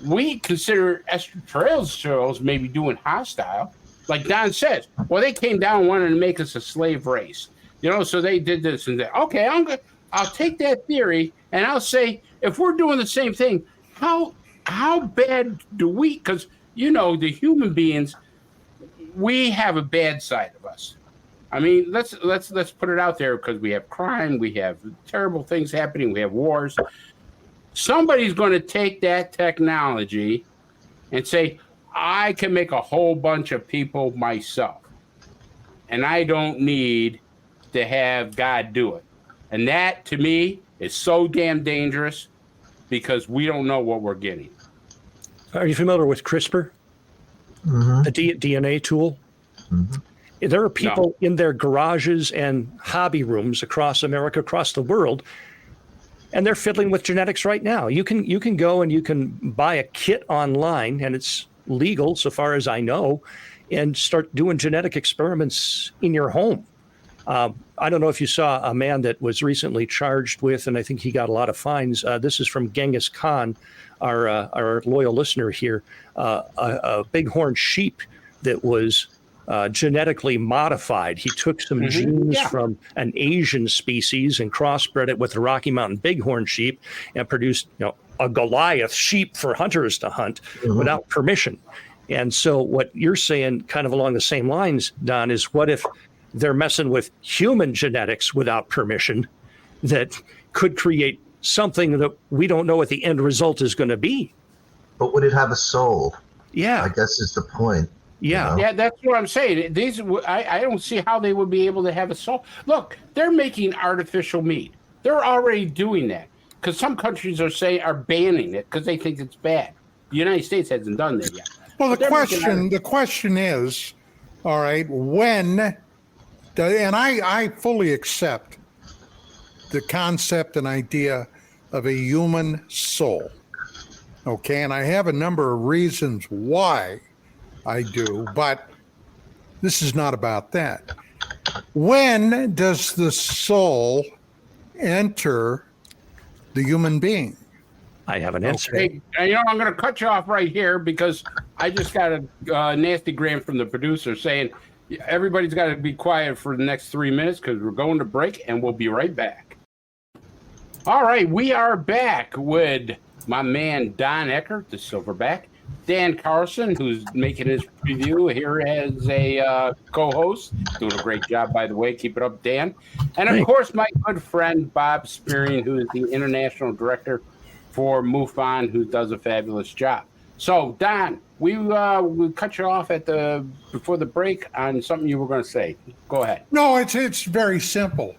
we consider extraterrestrials maybe doing hostile. Like Don says, well, they came down and wanted to make us a slave race. So they did this and that. Okay, I'll take that theory and I'll say, if we're doing the same thing, how bad do we? Because the human beings, we have a bad side of us. I mean, let's put it out there, because we have crime, we have terrible things happening, we have wars. Somebody's going to take that technology and say, I can make a whole bunch of people myself, and I don't need to have God do it. And that, to me, is so damn dangerous, because we don't know what we're getting. Are you familiar with CRISPR, the DNA tool? Mm-hmm. There are people in their garages and hobby rooms across America, across the world, and they're fiddling with genetics right now. You can go and you can buy a kit online, and it's legal so far as I know, and start doing genetic experiments in your home. I don't know if you saw a man that was recently charged with, and I think he got a lot of fines. This is from Genghis Khan, our loyal listener here, a bighorn sheep that was genetically modified. He took some genes from an Asian species and crossbred it with the Rocky Mountain bighorn sheep and produced, a Goliath sheep for hunters to hunt without permission. And so what you're saying, kind of along the same lines, Don, is what if they're messing with human genetics without permission that could create something that we don't know what the end result is going to be? But would it have a soul? Yeah. I guess is the point. Yeah. Yeah, that's what I'm saying. I don't see how they would be able to have a soul. Look, they're making artificial meat. They're already doing that, because some countries are banning it because they think it's bad. The United States hasn't done that yet. Well, the question is, all right, when, and I fully accept the concept and idea of a human soul. Okay, and I have a number of reasons why I do, but this is not about that. When does the soul enter the human being? I have an answer. Hey, I'm going to cut you off right here, because I just got a nasty gram from the producer saying everybody's got to be quiet for the next 3 minutes, because we're going to break, and we'll be right back. All right, we are back with my man Don Eckert, the Silverback, Dan Carlson, who's making his review here as a co-host. Doing a great job, by the way. Keep it up, Dan. And, of course, my good friend Bob Spearing, who is the international director for MUFON, who does a fabulous job. So, Don, we cut you off before the break on something you were going to say. Go ahead. No, it's very simple.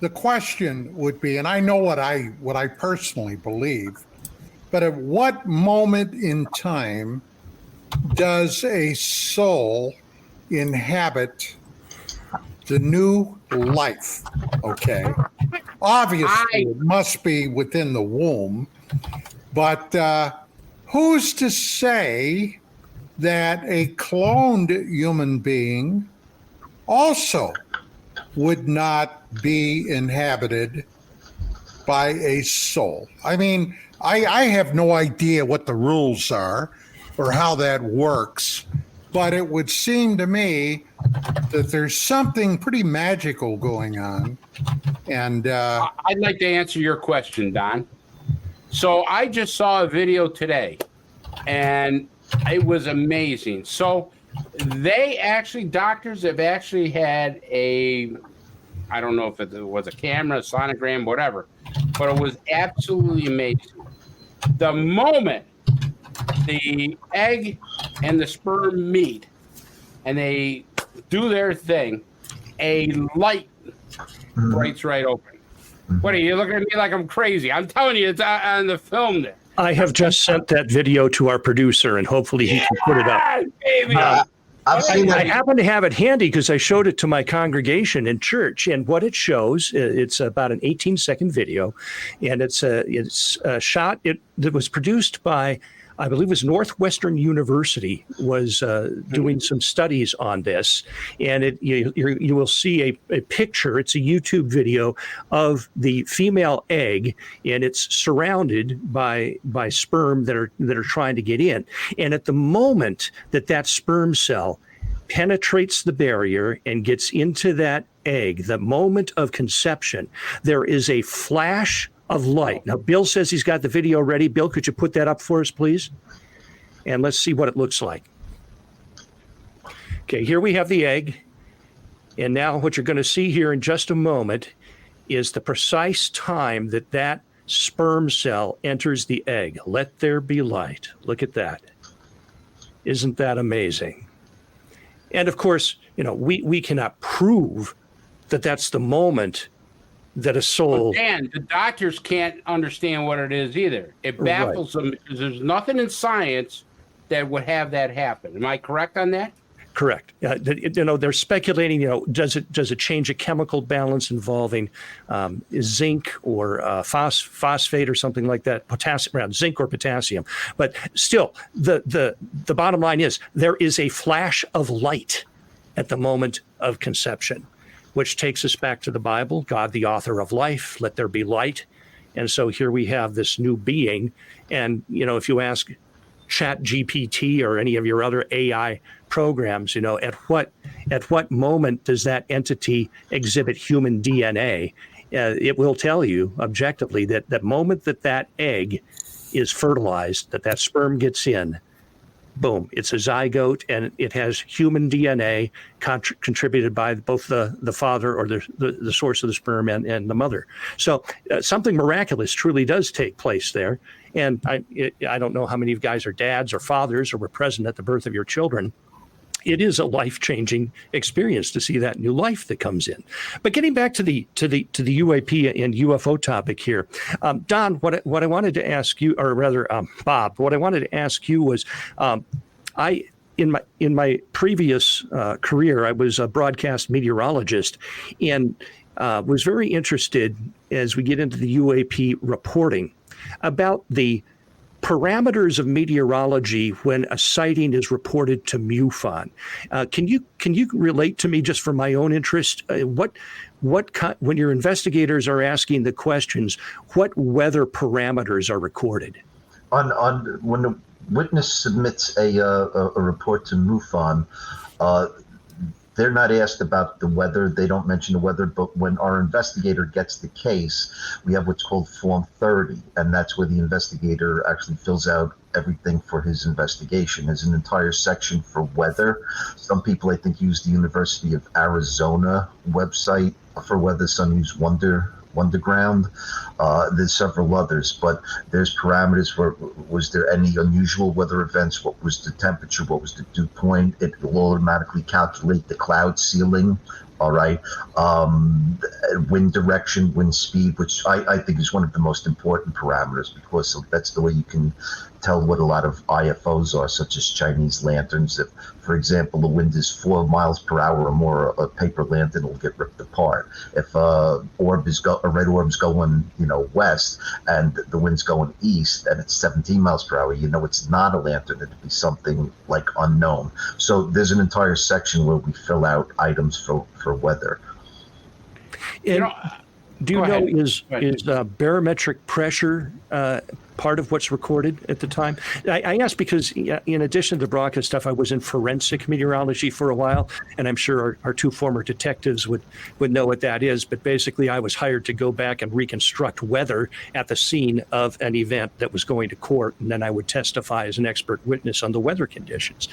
The question would be, and I know what I personally believe, but at what moment in time does a soul inhabit the new life? Okay. Obviously, it must be within the womb, but who's to say that a cloned human being also would not be inhabited by a soul? I mean, I have no idea what the rules are or how that works, but it would seem to me that there's something pretty magical going on. And I'd like to answer your question, Don. So I just saw a video today, and it was amazing. So doctors have actually had I don't know if it was a camera, a sonogram, whatever, but it was absolutely amazing. The moment the egg and the sperm meet and they do their thing, a light breaks right open. What are you looking at me like I'm crazy? I'm telling you, it's on the film there. I have just sent that video to our producer, and hopefully he can put it up. Baby. I've seen I that. happen to have it handy because I showed it to my congregation in church, and what it shows, it's about an 18-second video, and it's a shot. It was produced by, I believe it was Northwestern University was doing some studies on this, and you will see a picture. It's a YouTube video of the female egg, and it's surrounded by sperm that are trying to get in. And at the moment that sperm cell penetrates the barrier and gets into that egg, the moment of conception, there is a flash of light. Now, Bill says he's got the video ready. Bill, could you put that up for us, please? And let's see what it looks like. Okay, here we have the egg. And now what you're going to see here in just a moment is the precise time that sperm cell enters the egg. Let there be light. Look at that. Isn't that amazing? And of course, we cannot prove that that's the moment that a soul. And the doctors can't understand what it is either. It baffles them because there's nothing in science that would have that happen. Am I correct on that? Correct. They're speculating. Does it change a chemical balance involving zinc or phosphate or something like that? Potassium, zinc or potassium. But still, the bottom line is there is a flash of light at the moment of conception, which takes us back to the Bible. God, the author of life, let there be light. And so here we have this new being. And, if you ask ChatGPT or any of your other AI programs, at what moment does that entity exhibit human DNA? It will tell you objectively that the moment that egg is fertilized, that sperm gets in, boom, it's a zygote, and it has human DNA contributed by both the father or the source of the sperm and the mother. So something miraculous truly does take place there. And I don't know how many of you guys are dads or fathers or were present at the birth of your children. It is a life-changing experience to see that new life that comes in. But getting back to the UAP and UFO topic here, Don, what I wanted to ask you, or rather, Bob, what I wanted to ask you was, in my previous career, I was a broadcast meteorologist, and was very interested as we get into the UAP reporting about the parameters of meteorology when a sighting is reported to MUFON. Can you relate to me, just for my own interest, when your investigators are asking the questions, what weather parameters are recorded? When the witness submits a report to MUFON, they're not asked about the weather. They don't mention the weather. But when our investigator gets the case, we have what's called Form 30, and that's where the investigator actually fills out everything for his investigation. There's an entire section for weather. Some people, I think, use the University of Arizona website for weather. Some use Wonderground. There's several others, but there's parameters for, was there any unusual weather events? What was the temperature? What was the dew point? It will automatically calculate the cloud ceiling. All right. Wind direction, wind speed, which I think is one of the most important parameters, because that's the way you can tell what a lot of IFOs are, such as Chinese lanterns. If, for example, the wind is 4 miles per hour or more, a paper lantern will get ripped apart. If a red orb's going, west, and the wind's going east, and it's 17 miles per hour, it's not a lantern. It'd be something like unknown. So there's an entire section where we fill out items for weather. And do you know, is barometric pressure part of what's recorded at the time? I ask because in addition to the broadcast stuff, I was in forensic meteorology for a while, and I'm sure our two former detectives would know what that is. But basically, I was hired to go back and reconstruct weather at the scene of an event that was going to court, and then I would testify as an expert witness on the weather conditions.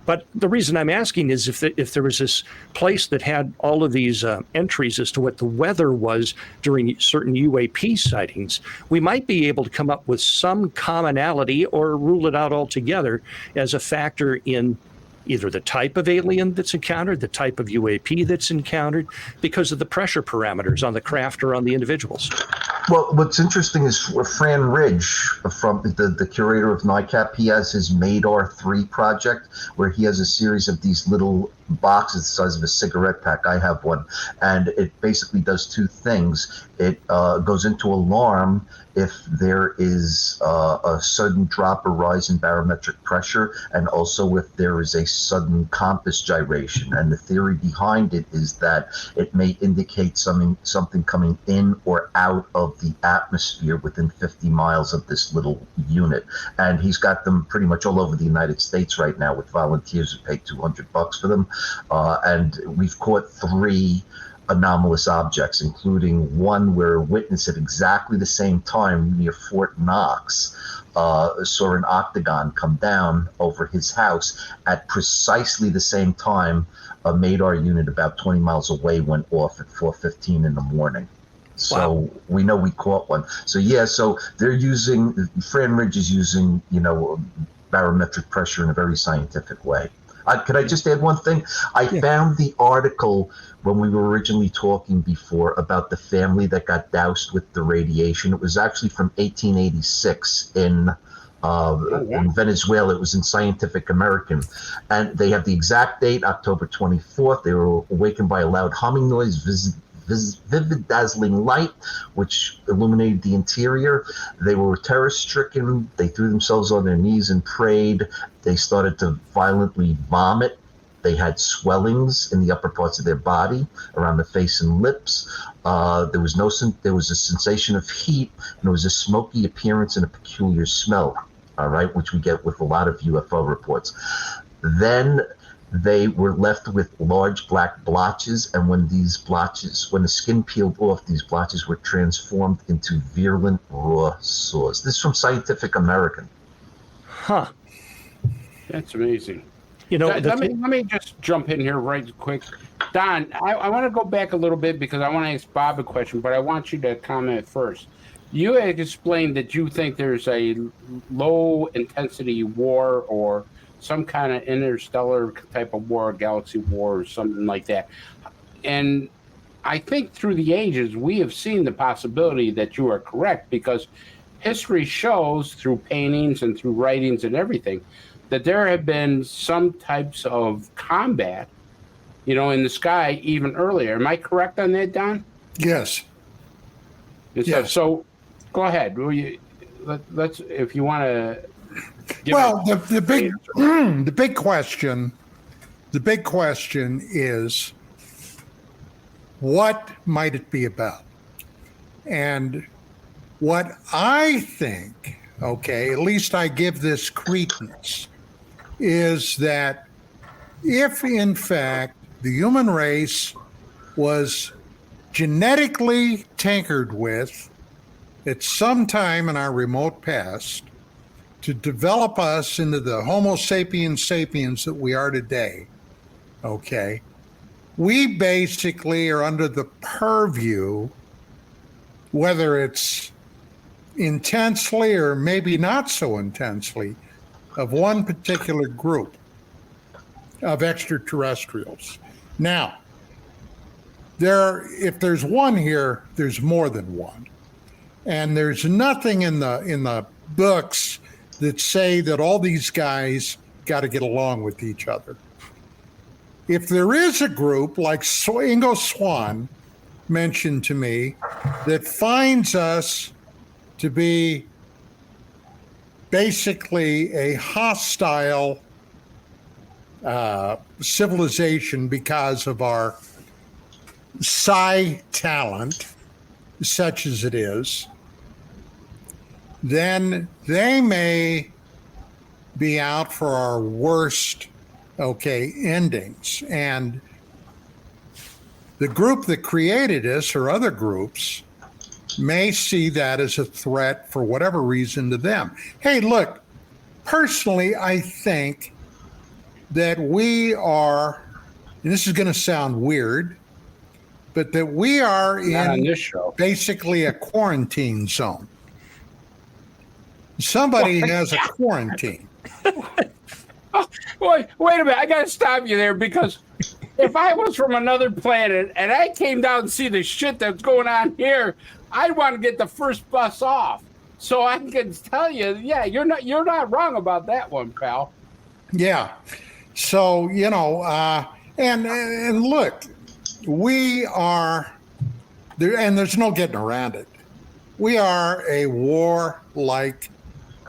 But the reason I'm asking is if there was this place that had all of these entries as to what the weather was during certain UAP sightings, we might be able to come up with some commonality or rule it out altogether as a factor in either the type of alien that's encountered, the type of UAP that's encountered, because of the pressure parameters on the craft or on the individuals. Well, what's interesting is Fran Ridge, from the curator of NICAP, he has his MADAR 3 project, where he has a series of these little boxes the size of a cigarette pack. I have one, and it basically does two things. It goes into alarm if there is a sudden drop or rise in barometric pressure, and also if there is a sudden compass gyration. And the theory behind it is that it may indicate something coming in or out of the atmosphere within 50 miles of this little unit. And he's got them pretty much all over the United States right now, with volunteers who pay $200 for them. And we've caught 3 anomalous objects, including one where a witness at exactly the same time near Fort Knox saw an octagon come down over his house at precisely the same time. A MADAR unit about 20 miles away went off at 4:15 in the morning. So wow. We know we caught one. So yeah, so they're using, Fran Ridge is using, barometric pressure in a very scientific way. Could I just add one thing? I found the article when we were originally talking before about the family that got doused with the radiation. It was actually from 1886 in Venezuela. It was in Scientific American. And they have the exact date, October 24th. They were awakened by a loud humming noise, vivid dazzling light, which illuminated the interior. They were terror-stricken. They threw themselves on their knees and prayed. They started to violently vomit. They had swellings in the upper parts of their body, around the face and lips. There was a sensation of heat, and there was a smoky appearance and a peculiar smell, all right, which we get with a lot of UFO reports. Then they were left with large black blotches, and when the skin peeled off, these blotches were transformed into virulent raw sores. This is from Scientific American. Huh. That's amazing. Let me just jump in here right quick. Don, I want to go back a little bit because I want to ask Bob a question, but I want you to comment first. You had explained that you think there's a low-intensity war or some kind of interstellar type of war, galaxy war, or something like that. And I think through the ages, we have seen the possibility that you are correct, because history shows through paintings and through writings and everything that there have been some types of combat, in the sky even earlier. Am I correct on that, Don? Yes. Yes. So go ahead. Let's, if you want to. Well, the big question is, what might it be about? And what I think, at least I give this credence, is that if in fact the human race was genetically tinkered with at some time in our remote past to develop us into the Homo sapiens that we are today, we basically are under the purview, whether it's intensely or maybe not so intensely, of one particular group of extraterrestrials. Now, if there's one here, there's more than one. And there's nothing in the books that say that all these guys got to get along with each other. If there is a group like Ingo Swann mentioned to me that finds us to be basically a hostile civilization because of our psi talent, such as it is, then they may be out for our worst, endings. And the group that created us or other groups may see that as a threat for whatever reason to them. Hey, look, personally, I think that we are, and this is going to sound weird, but that we are in basically a quarantine zone. Somebody has a quarantine. Wait a minute. I got to stop you there, because if I was from another planet and I came down and see the shit that's going on here, I'd want to get the first bus off. So I can tell you, yeah, you're not wrong about that one, pal. Yeah. So, and look, we are there, and there's no getting around it. We are a war-like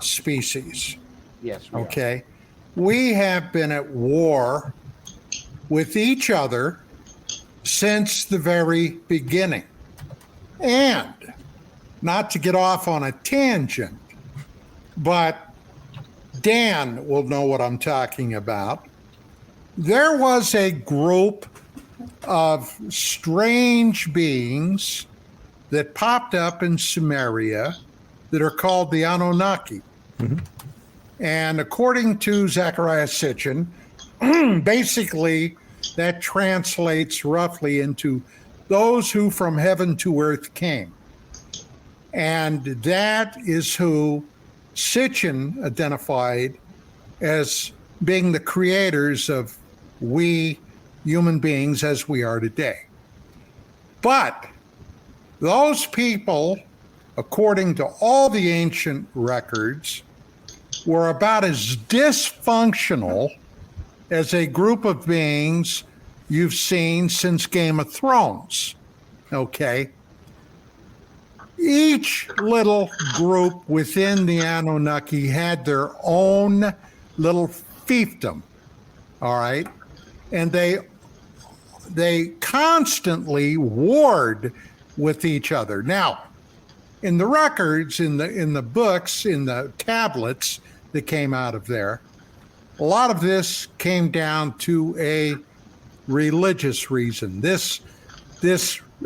species. Yes. Okay. We have been at war with each other since the very beginning. And not to get off on a tangent, but Dan will know what I'm talking about. There was a group of strange beings that popped up in Sumeria that are called the Anunnaki. Mm-hmm. And according to Zecharia Sitchin, basically that translates roughly into those who from heaven to earth came. And that is who Sitchin identified as being the creators of we human beings as we are today. But those people, according to all the ancient records, were about as dysfunctional as a group of beings you've seen since Game of Thrones. Okay? Each little group within the Anunnaki had their own little fiefdom. All right? And they constantly warred with each other. Now, in the records, in the books, in the tablets that came out of there, a lot of this came down to a religious reason. This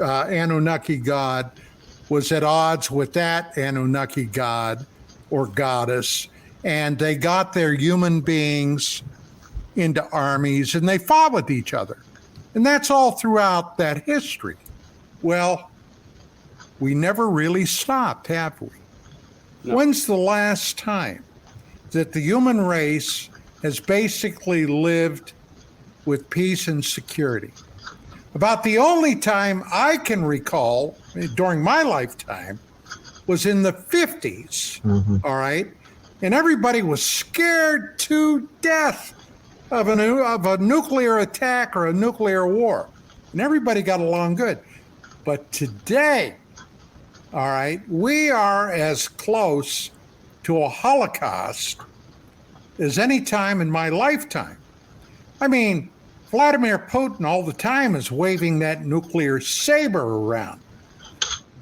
Anunnaki god was at odds with that Anunnaki god or goddess, and they got their human beings into armies and they fought with each other. And that's all throughout that history. Well, we never really stopped, have we? No. When's the last time that the human race has basically lived with peace and security? About the only time I can recall during my lifetime was in the 50s, all right? And everybody was scared to death of a nuclear attack or a nuclear war. And everybody got along good. But today, all right, we are as close to a Holocaust as any time in my lifetime. I mean, Vladimir Putin all the time is waving that nuclear saber around.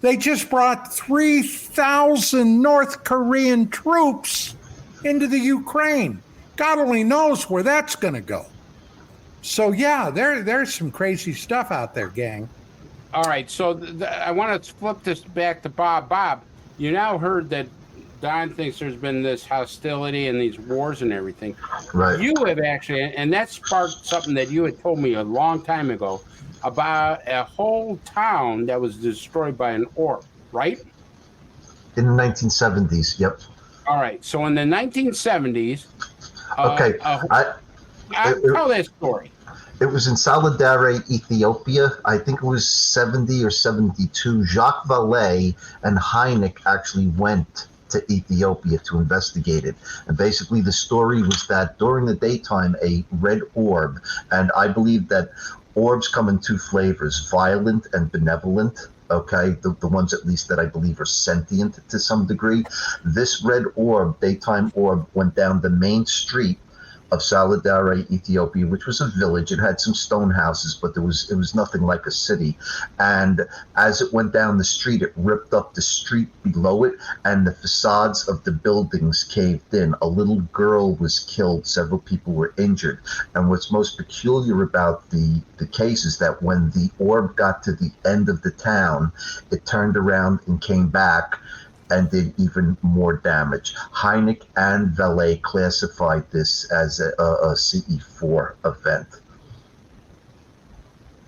They just brought 3,000 North Korean troops into the Ukraine. God only knows where that's going to go. So, yeah, there's some crazy stuff out there, gang. All right, so I want to flip this back to Bob. Bob, you now heard that Don thinks there's been this hostility and these wars and everything. Right. You have actually, and that sparked something that you had told me a long time ago about a whole town that was destroyed by an orb, right? In the 1970s, yep. All right, so in the 1970s, okay, tell that story. It was in Solidare, Ethiopia. I think it was 70 or 72. Jacques Vallée and Hynek actually went to Ethiopia to investigate it. And basically the story was that during the daytime, a red orb, and I believe that orbs come in two flavors, violent and benevolent. Okay, the ones at least that I believe are sentient to some degree. This red orb, daytime orb, went down the main street of Saladare, Ethiopia, which was a village. It had some stone houses, but it was nothing like a city. And as it went down the street, it ripped up the street below it, and the facades of the buildings caved in. A little girl was killed. Several people were injured. And what's most peculiar about the case is that when the orb got to the end of the town, it turned around and came back and did even more damage. Hynek and Vallée classified this as a CE4 event.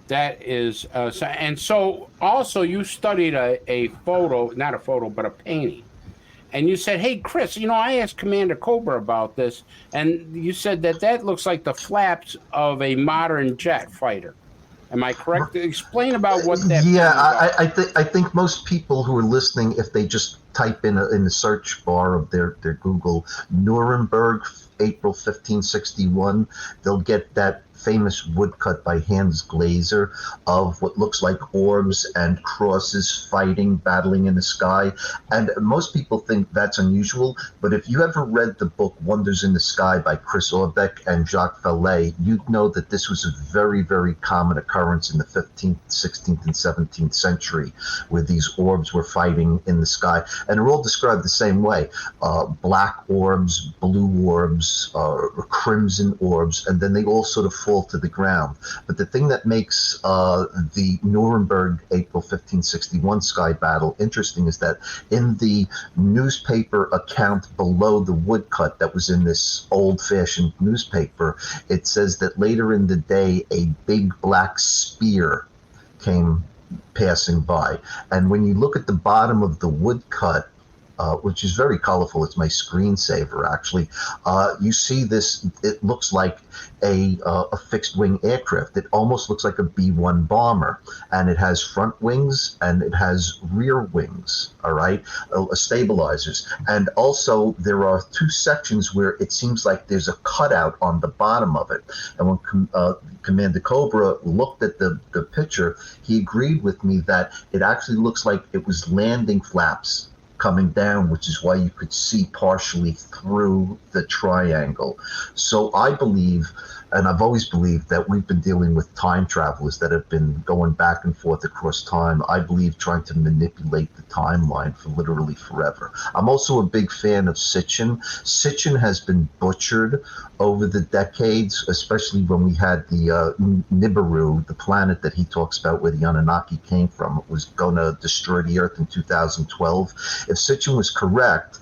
That is, and so also you studied a photo, not a photo, but a painting. And you said, hey, Chris, I asked Commander Cobra about this, and you said that looks like the flaps of a modern jet fighter. Am I correct? Explain about what that. Yeah, I think most people who are listening, if they just type in the search bar of their Google Nuremberg, April 1561, they'll get that famous woodcut by Hans Glaser of what looks like orbs and crosses fighting, battling in the sky. And most people think that's unusual, but if you ever read the book Wonders in the Sky by Chris Aubeck and Jacques Vallée, you'd know that this was a very, very common occurrence in the 15th, 16th, and 17th century, where these orbs were fighting in the sky. And they're all described the same way. Black orbs, blue orbs, crimson orbs, and then they all sort of fall to the ground. But the thing that makes the Nuremberg April 1561 sky battle interesting is that in the newspaper account below the woodcut that was in this old-fashioned newspaper, it says that later in the day a big black spear came passing by. And when you look at the bottom of the woodcut, which is very colorful, it's my screensaver actually, you see this, it looks like a fixed wing aircraft. It almost looks like a B-1 bomber, and it has front wings and it has rear wings, all right, stabilizers. And also there are two sections where it seems like there's a cutout on the bottom of it. And when Commander Cobra looked at the picture, he agreed with me that it actually looks like it was landing flaps coming down, which is why you could see partially through the triangle. So I believe, and I've always believed, that we've been dealing with time travelers that have been going back and forth across time. I believe trying to manipulate the timeline for literally forever. I'm also a big fan of Sitchin. Sitchin has been butchered over the decades, especially when we had the Nibiru, the planet that he talks about where the Anunnaki came from. It was going to destroy the Earth in 2012. If Sitchin was correct,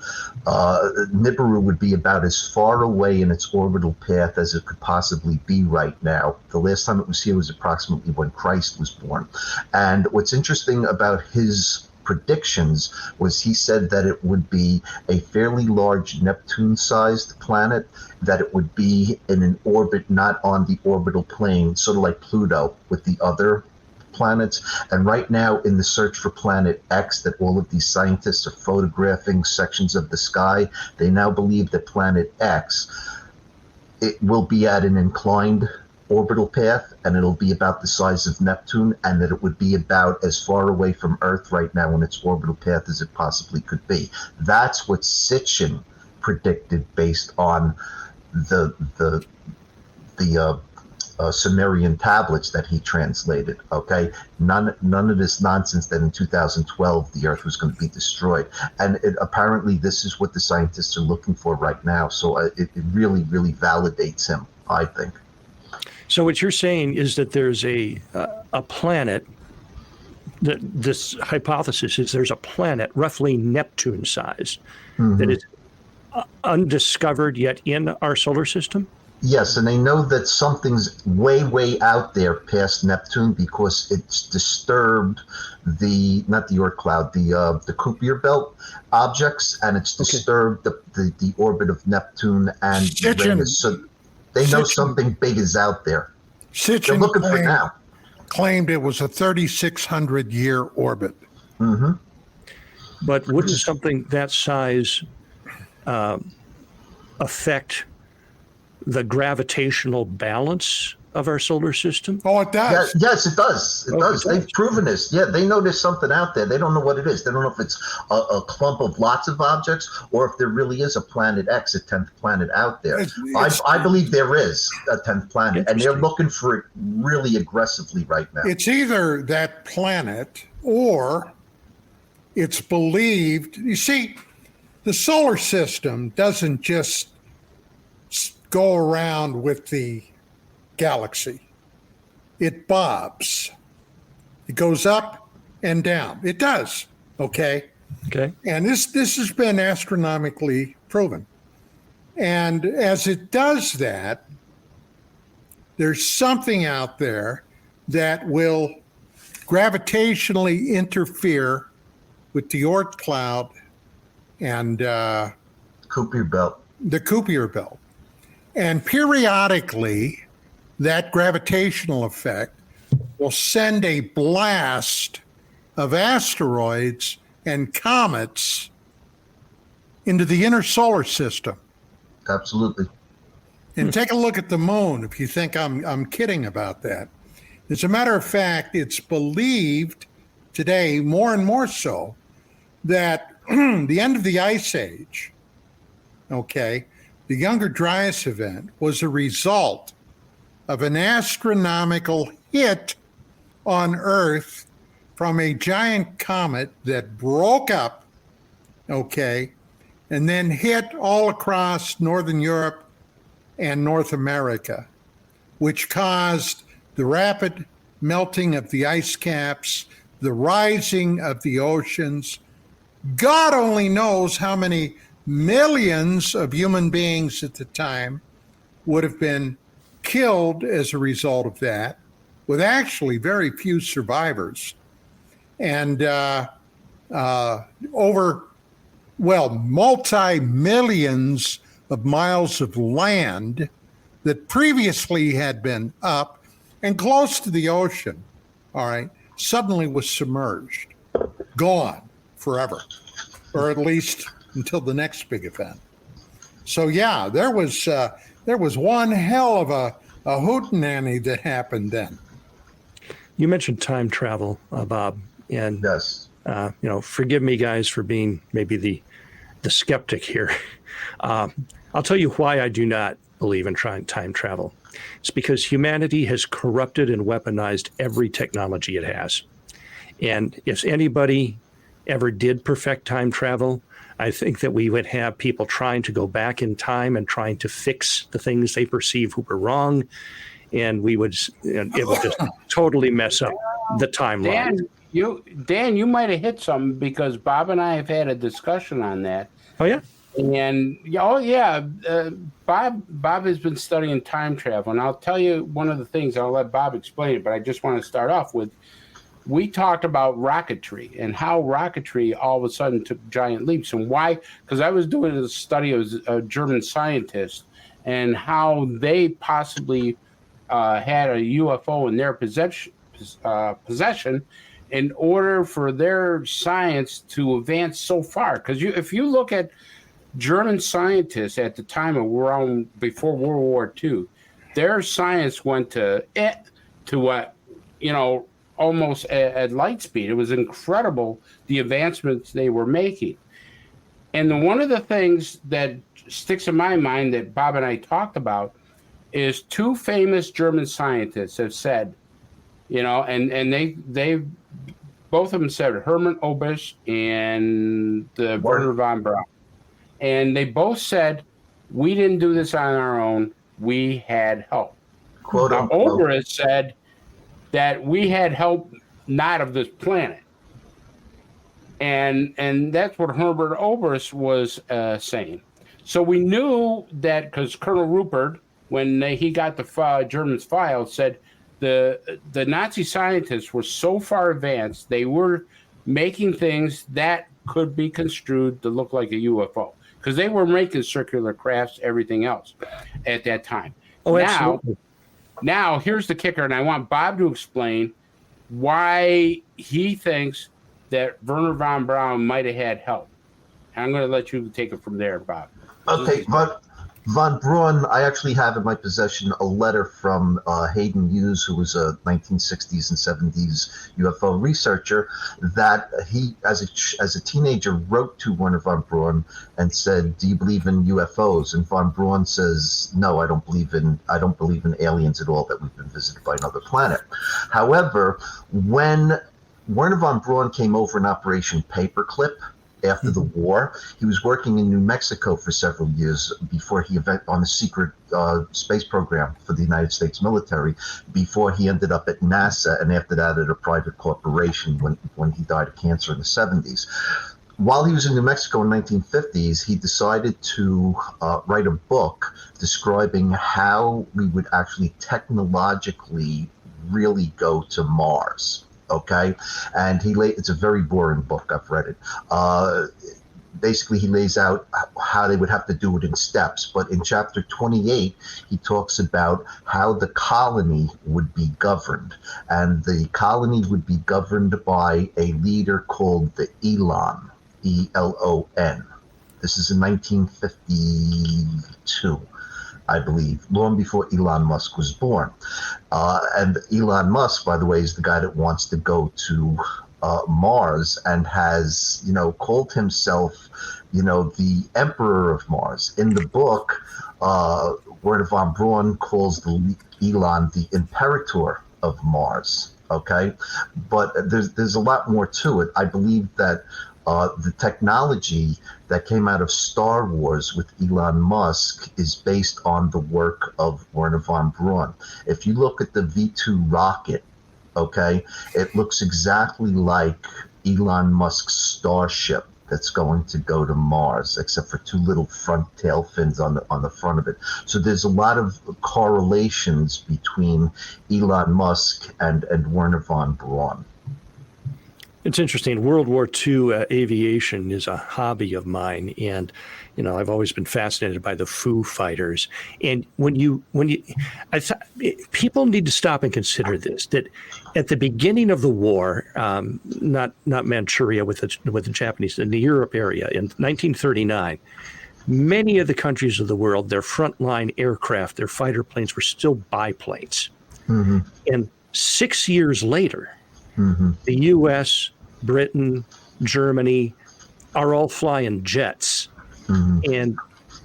Nibiru would be about as far away in its orbital path as it could possibly be right now. The last time it was here was approximately when Christ was born. And what's interesting about his predictions was he said that it would be a fairly large Neptune-sized planet, that it would be in an orbit not on the orbital plane, sort of like Pluto with the other planets. And right now, in the search for Planet X that all of these scientists are photographing sections of the sky, they now believe that Planet X, it will be at an inclined orbital path, and it'll be about the size of Neptune, and that it would be about as far away from Earth right now in its orbital path as it possibly could be. That's what Sitchin predicted based on the Sumerian tablets that he translated. Okay, none of this nonsense that in 2012 the Earth was going to be destroyed. And apparently this is what the scientists are looking for right now. So it really, really validates him, I think. So what you're saying is that there's a planet, that this hypothesis is there's a planet roughly Neptune size that is undiscovered yet in our solar system? Yes, and they know that something's way, way out there past Neptune because it's disturbed not the Oort cloud, the Kuiper belt objects, and it's disturbed the orbit of Neptune and Uranus. So they know something big is out there. They're looking for it now. Claimed it was a 3,600-year orbit. Mm-hmm. But wouldn't something that size affect the gravitational balance of our solar system? Oh, it does. Yeah, yes, it does. It does. They've proven this. Yeah, they know there's something out there. They don't know what it is. They don't know if it's a clump of lots of objects or if there really is a planet X, a 10th planet out there. I believe there is a 10th planet, and they're looking for it really aggressively right now. It's either that planet or it's believed. You see, the solar system doesn't just go around with the galaxy. It bobs. It goes up and down. It does. Okay. And this has been astronomically proven. And as it does that, there's something out there that will gravitationally interfere with the Oort cloud and Kuiper belt. The Kuiper belt. And periodically, that gravitational effect will send a blast of asteroids and comets into the inner solar system. Absolutely. And take a look at the moon if you think I'm kidding about that. As a matter of fact, it's believed today, more and more so, that the end of the Ice Age, okay, the Younger Dryas event was a result of an astronomical hit on Earth from a giant comet that broke up, okay, and then hit all across Northern Europe and North America, which caused the rapid melting of the ice caps, the rising of the oceans. God only knows how many millions of human beings at the time would have been killed as a result of that, with actually very few survivors. And multi-millions of miles of land that previously had been up and close to the ocean, all right, suddenly was submerged, gone forever, or at least until the next big event. So yeah, there was one hell of a hootenanny that happened then. You mentioned time travel, Bob, and yes, forgive me, guys, for being maybe the skeptic here. I'll tell you why I do not believe in time travel. It's because humanity has corrupted and weaponized every technology it has. And if anybody ever did perfect time travel, I think that we would have people trying to go back in time and trying to fix the things they perceive who were wrong. And it would just totally mess up the timeline. Dan, you might have hit something because Bob and I have had a discussion on that. Oh, yeah? And Bob has been studying time travel. And I'll tell you one of the things, I'll let Bob explain it, but I just want to start off with, we talked about rocketry and how rocketry all of a sudden took giant leaps. And why? Because I was doing a study of a German scientist and how they possibly had a UFO in their possession in order for their science to advance so far. Because if you look at German scientists at the time of before World War II, their science went to what, almost at light speed. It was incredible, the advancements they were making. And one of the things that sticks in my mind that Bob and I talked about is two famous German scientists have said, and they both of them said, Hermann Oberst and Werner von Braun. And they both said, we didn't do this on our own. We had help. Quote now, unquote. Oberst said that we had help not of this planet. And that's what Herbert Oberst was saying. So we knew that because Colonel Rupert, when he got the Germans' files, said the Nazi scientists were so far advanced, they were making things that could be construed to look like a UFO. Because they were making circular crafts, everything else at that time. Oh, absolutely. Now, here's the kicker, and I want Bob to explain why he thinks that Werner von Braun might have had help. And I'm going to let you take it from there, Bob. Okay, but Von Braun, I actually have in my possession a letter from Hayden Hughes, who was a 1960s and 70s UFO researcher, that he, as a teenager, wrote to Werner von Braun and said, "Do you believe in UFOs?" And von Braun says, "No, I don't believe in aliens at all. That we've been visited by another planet." However, when Werner von Braun came over in Operation Paperclip after the war, he was working in New Mexico for several years before he on a secret space program for the United States military, before he ended up at NASA, and after that at a private corporation when he died of cancer in the 70s. While he was in New Mexico in the 1950s, he decided to write a book describing how we would actually technologically really go to Mars. Okay, and it's a very boring book. I've read it. Basically, he lays out how they would have to do it in steps. But in chapter 28, he talks about how the colony would be governed. And the colony would be governed by a leader called the Elon, E-L-O-N. This is in 1952. I believe, long before Elon Musk was born. And Elon Musk, by the way, is the guy that wants to go to Mars and has, called himself, the Emperor of Mars. In the book, Werner von Braun calls Elon the Imperator of Mars. Okay, but there's a lot more to it. I believe that the technology that came out of Star Wars with Elon Musk is based on the work of Werner von Braun. If you look at the V2 rocket, okay, it looks exactly like Elon Musk's Starship that's going to go to Mars, except for two little front tail fins on the front of it. So there's a lot of correlations between Elon Musk and Werner von Braun. It's interesting. World War II aviation is a hobby of mine, and I've always been fascinated by the Foo Fighters. And people need to stop and consider this: that at the beginning of the war, not Manchuria with the Japanese, in the Europe area in 1939, many of the countries of the world, their frontline aircraft, their fighter planes were still biplanes. Mm-hmm. And 6 years later, mm-hmm. the U.S., Britain, Germany are all flying jets. Mm-hmm. And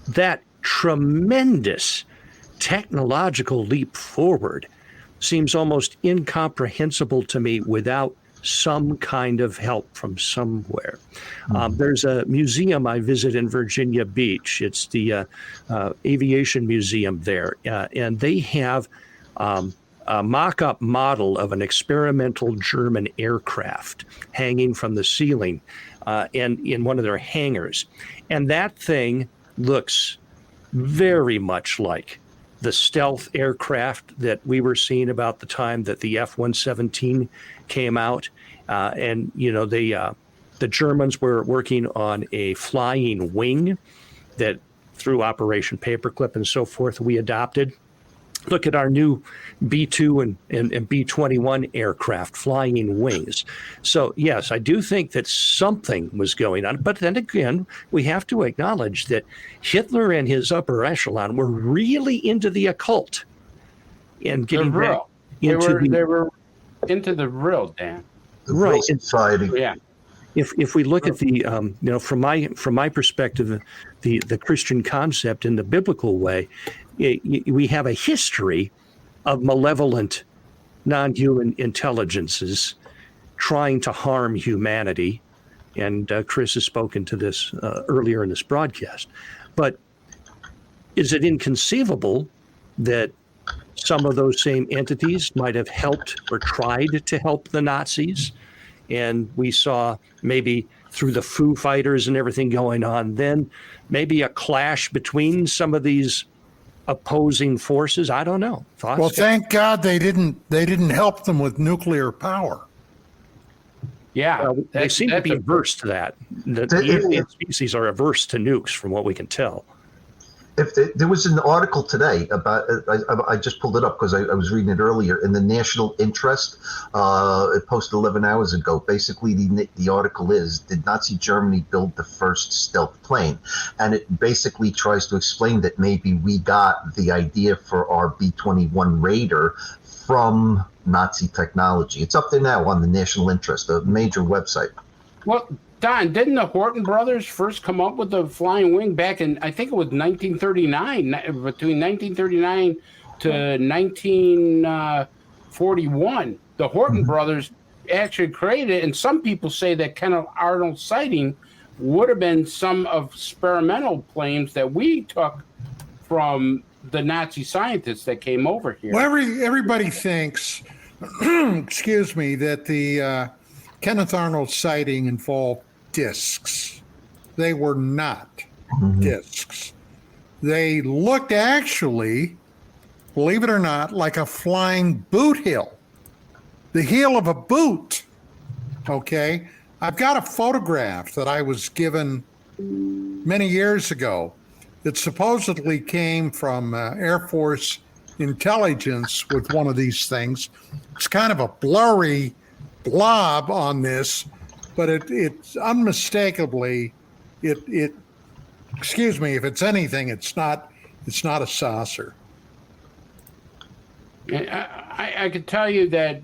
that tremendous technological leap forward seems almost incomprehensible to me without some kind of help from somewhere. Mm-hmm. There's a museum I visit in Virginia Beach. It's the Aviation Museum there. And they have a mock-up model of an experimental German aircraft hanging from the ceiling and in one of their hangars. And that thing looks very much like the stealth aircraft that we were seeing about the time that the F-117 came out. The Germans were working on a flying wing that through Operation Paperclip and so forth, we adopted. Look at our new B-2 and B-21 aircraft flying in wings. So, yes, I do think that something was going on. But then again, we have to acknowledge that Hitler and his upper echelon were really into the occult and getting back into they were into the real, Dan. The real society. Yeah. If we look at the from my perspective, the Christian concept in the biblical way, we have a history of malevolent, non-human intelligences trying to harm humanity, and Chris has spoken to this earlier in this broadcast. But is it inconceivable that some of those same entities might have helped or tried to help the Nazis? And we saw maybe through the Foo Fighters and everything going on then, maybe a clash between some of these opposing forces. I don't know. Thoughts? Well, thank God they didn't help them with nuclear power. Yeah, they seem to be averse to that. The alien species are averse to nukes, from what we can tell. There was an article today about, I just pulled it up because I was reading it earlier in the National Interest. It posted 11 hours ago. Basically, the article is, did Nazi Germany build the first stealth plane? And it basically tries to explain that maybe we got the idea for our B-21 Raider from Nazi technology. It's up there now on the National Interest, a major website. Well, Don, didn't the Horton brothers first come up with the flying wing back in, I think it was 1939, between 1939 to 1941? The Horton brothers actually created it, and some people say that Kenneth Arnold's sighting would have been some of experimental planes that we took from the Nazi scientists that came over here. Well, everybody thinks, excuse me, that the Kenneth Arnold sighting involved discs. They were not discs. They looked actually, believe it or not, like a flying boot heel. The heel of a boot. Okay. I've got a photograph that I was given many years ago that supposedly came from Air Force intelligence with one of these things. It's kind of a blurry blob on this, but it's unmistakably, excuse me, if it's anything, it's not a saucer. I could tell you that,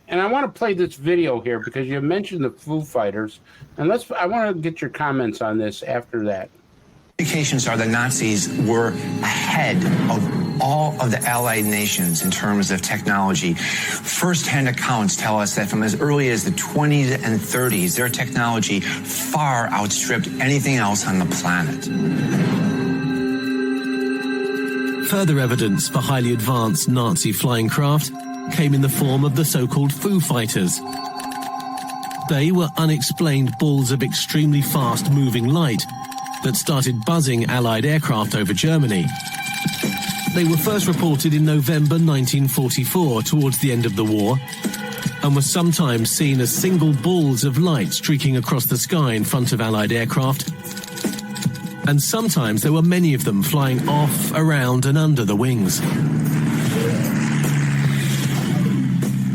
and I want to play this video here because you mentioned the Foo Fighters, and I want to get your comments on this after that. Indications are the Nazis were ahead of all of the Allied nations in terms of technology. First-hand accounts tell us that from as early as the 20s and 30s, their technology far outstripped anything else on the planet. Further evidence for highly advanced Nazi flying craft came in the form of the so-called Foo Fighters. They were unexplained balls of extremely fast-moving light that started buzzing Allied aircraft over Germany. They were first reported in November 1944, towards the end of the war, and were sometimes seen as single balls of light streaking across the sky in front of Allied aircraft. And sometimes there were many of them flying off, around, and under the wings.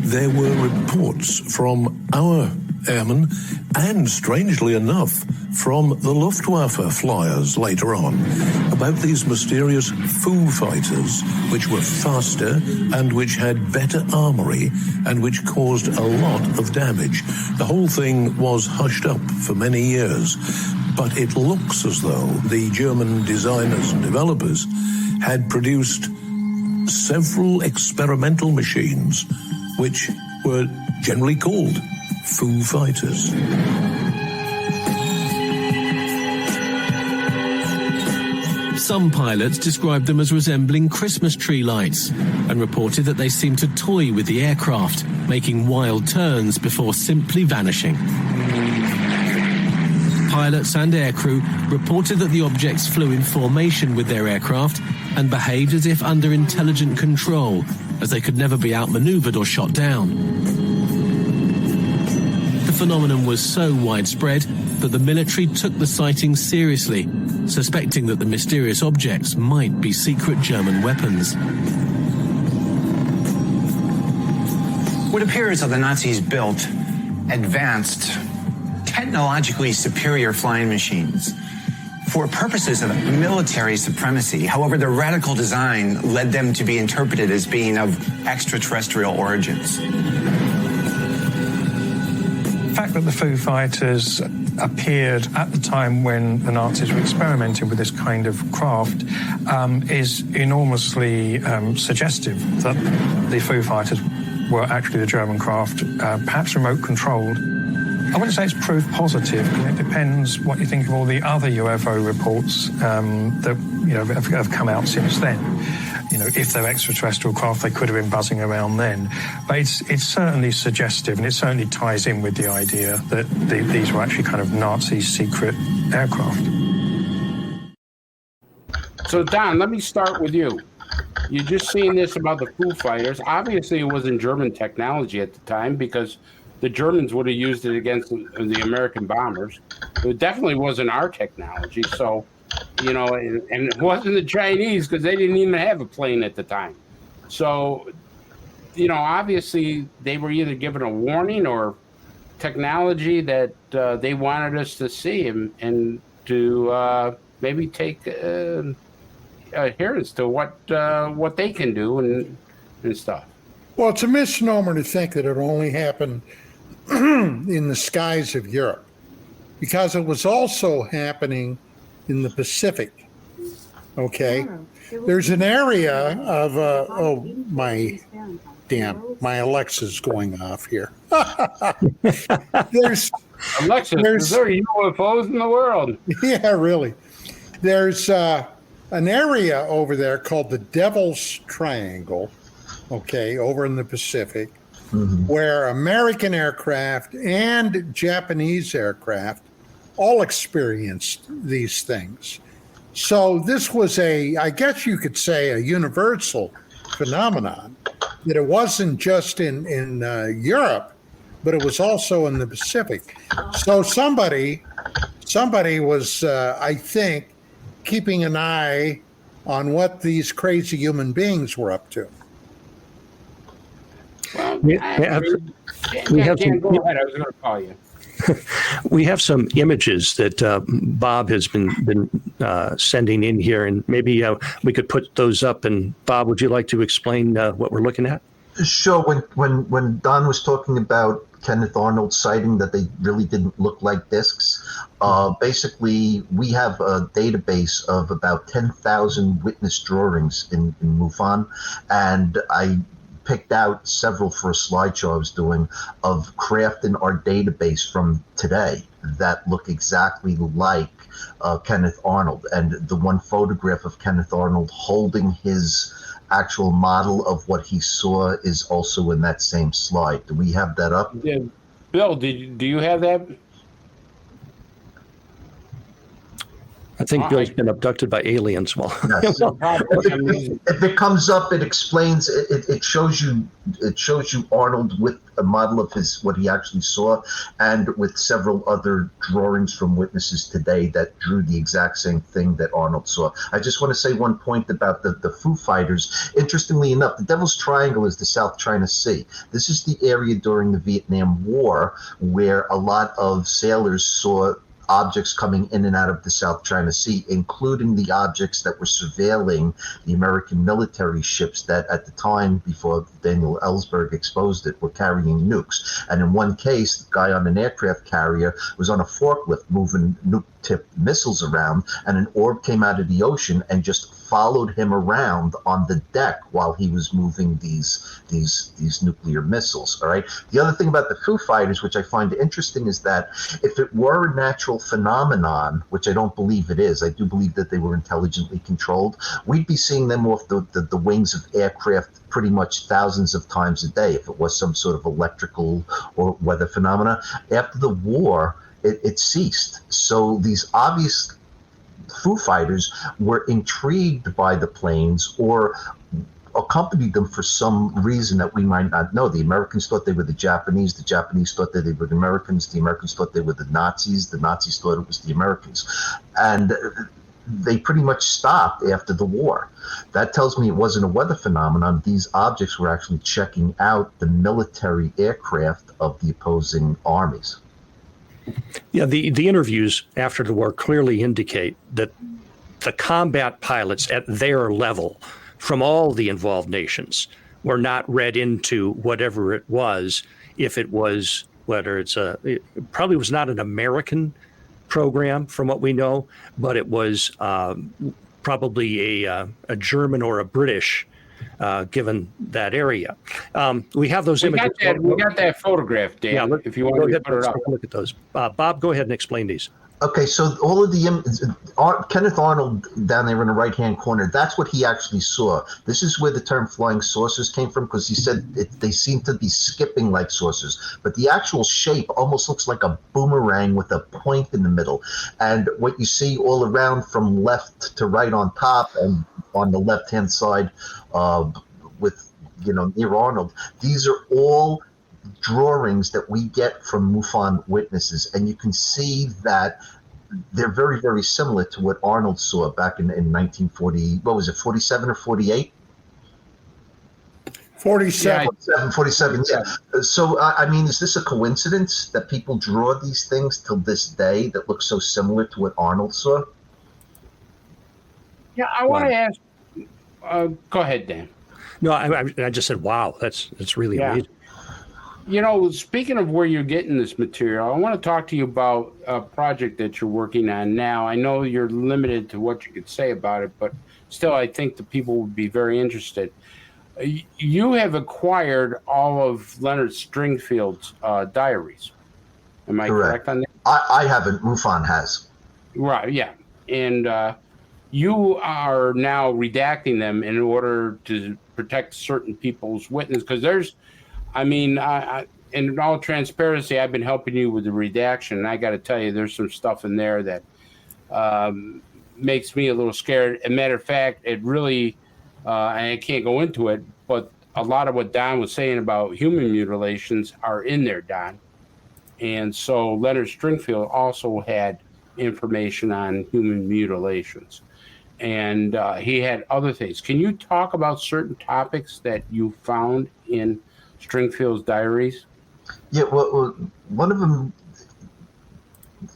There were reports from our airmen, and strangely enough, from the Luftwaffe flyers later on, about these mysterious Foo Fighters, which were faster and which had better armory and which caused a lot of damage. The whole thing was hushed up for many years, but it looks as though the German designers and developers had produced several experimental machines which were generally called Foo Fighters. Some pilots described them as resembling Christmas tree lights and reported that they seemed to toy with the aircraft, making wild turns before simply vanishing. Pilots and aircrew reported that the objects flew in formation with their aircraft and behaved as if under intelligent control, as they could never be outmaneuvered or shot down. The phenomenon was so widespread that the military took the sightings seriously, suspecting that the mysterious objects might be secret German weapons. What appears that the Nazis built advanced, technologically superior flying machines for purposes of military supremacy. However, their radical design led them to be interpreted as being of extraterrestrial origins. The fact that the Foo Fighters appeared at the time when the Nazis were experimenting with this kind of craft is enormously suggestive that the Foo Fighters were actually the German craft, perhaps remote controlled. I wouldn't say it's proof positive, because it depends what you think of all the other UFO reports that have come out since then. If they're extraterrestrial craft, they could have been buzzing around then. But it's certainly suggestive, and it certainly ties in with the idea that these were actually kind of Nazi secret aircraft. So, Don, let me start with you. You just seen this about the Foo Fighters. Obviously, it wasn't German technology at the time, because the Germans would have used it against the American bombers. It definitely wasn't our technology. So, and it wasn't the Chinese because they didn't even have a plane at the time. So, obviously they were either given a warning or technology that they wanted us to see and to maybe take adherence to what they can do and stuff. Well, it's a misnomer to think that it only happened in the skies of Europe, because it was also happening in the Pacific. Okay, there's an area of my Alexa's going off here. there's Alexa, is there UFOs in the world? Yeah, really. There's an area over there called the Devil's Triangle, okay, over in the Pacific, where American aircraft and Japanese aircraft all experienced these things. So this was I guess you could say, a universal phenomenon, that it wasn't just in Europe, but it was also in the Pacific. So somebody was, I think, keeping an eye on what these crazy human beings were up to. Well, go ahead. I was going to call you. We have some images that Bob has been sending in here, and maybe we could put those up. And Bob, would you like to explain what we're looking at? Sure. When Don was talking about Kenneth Arnold's sighting, that they really didn't look like discs, basically we have a database of about 10,000 witness drawings in MUFON, and I picked out several for a slideshow I was doing of craft in our database from today that look exactly like Kenneth Arnold. And the one photograph of Kenneth Arnold holding his actual model of what he saw is also in that same slide. Do we have that up? Yeah. Bill, do you have that? I think Bill's been abducted by aliens. Well, yes. If it comes up, it explains. It shows you Arnold with a model of what he actually saw, and with several other drawings from witnesses today that drew the exact same thing that Arnold saw. I just want to say one point about the Foo Fighters. Interestingly enough, the Devil's Triangle is the South China Sea. This is the area during the Vietnam War where a lot of sailors saw objects coming in and out of the South China Sea, including the objects that were surveilling the American military ships that at the time, before Daniel Ellsberg exposed it, were carrying nukes. And in one case, the guy on an aircraft carrier was on a forklift moving nuke-tipped missiles around, and an orb came out of the ocean and just followed him around on the deck while he was moving these nuclear missiles. All right. The other thing about the Foo Fighters, which I find interesting, is that if it were a natural phenomenon, which I don't believe it is, I do believe that they were intelligently controlled, we'd be seeing them off the wings of aircraft pretty much thousands of times a day if it was some sort of electrical or weather phenomena. After the war, it ceased. So these obvious Foo Fighters were intrigued by the planes or accompanied them for some reason that we might not know. The Americans thought they were the Japanese thought that they were the Americans thought they were the Nazis thought it was the Americans. And they pretty much stopped after the war. That tells me it wasn't a weather phenomenon. These objects were actually checking out the military aircraft of the opposing armies. Yeah, the interviews after the war clearly indicate that the combat pilots at their level from all the involved nations were not read into whatever it was, if it was, it probably was not an American program from what we know, but it was probably a German or a British, given that area. We have those images. We got that photograph, Dan, if you want to put it up. Look at those. Bob, go ahead and explain these. Okay, so all of the Kenneth Arnold down there in the right-hand corner, that's what he actually saw. This is where the term flying saucers came from, because he said they seem to be skipping like saucers. But the actual shape almost looks like a boomerang with a point in the middle. And what you see all around from left to right on top and on the left-hand side with, near Arnold, these are all drawings that we get from MUFON witnesses, and you can see that they're very, very similar to what Arnold saw back in 1940. What was it, 47 or 48? 47. 47, yeah. So, I mean, is this a coincidence that people draw these things till this day that look so similar to what Arnold saw? Yeah, I want to ask. Go ahead, Dan. No, I just said, wow, that's really amazing. You know, speaking of where you're getting this material, I want to talk to you about a project that you're working on now. I know you're limited to what you could say about it, but still, I think the people would be very interested. You have acquired all of Leonard Stringfield's diaries. Am I correct on that? I haven't. MUFON has. Right, yeah. And you are now redacting them in order to protect certain people's witness, because there's, I mean, in all transparency, I've been helping you with the redaction, and I got to tell you, there's some stuff in there that makes me a little scared. As a matter of fact, it really, I can't go into it, but a lot of what Don was saying about human mutilations are in there, Don. And so Leonard Stringfield also had information on human mutilations. And he had other things. Can you talk about certain topics that you found in Stringfield's diaries? Yeah, well, one of them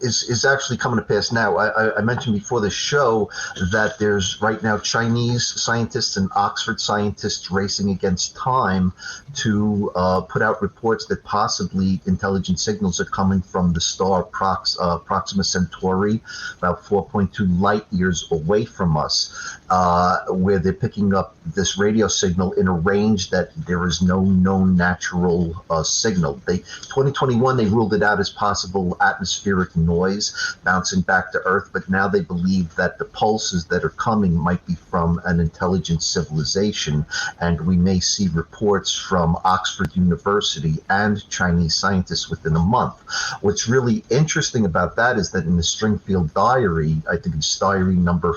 is actually coming to pass now. I mentioned before the show that there's right now Chinese scientists and Oxford scientists racing against time to put out reports that possibly intelligent signals are coming from the star Proxima Centauri, about 4.2 light years away from us, where they're picking up this radio signal in a range that there is no known natural signal. 2021, they ruled it out as possible atmospheric noise bouncing back to Earth, but now they believe that the pulses that are coming might be from an intelligent civilization, and we may see reports from Oxford University and Chinese scientists within a month. What's really interesting about that is that in the Stringfield diary, I think it's diary number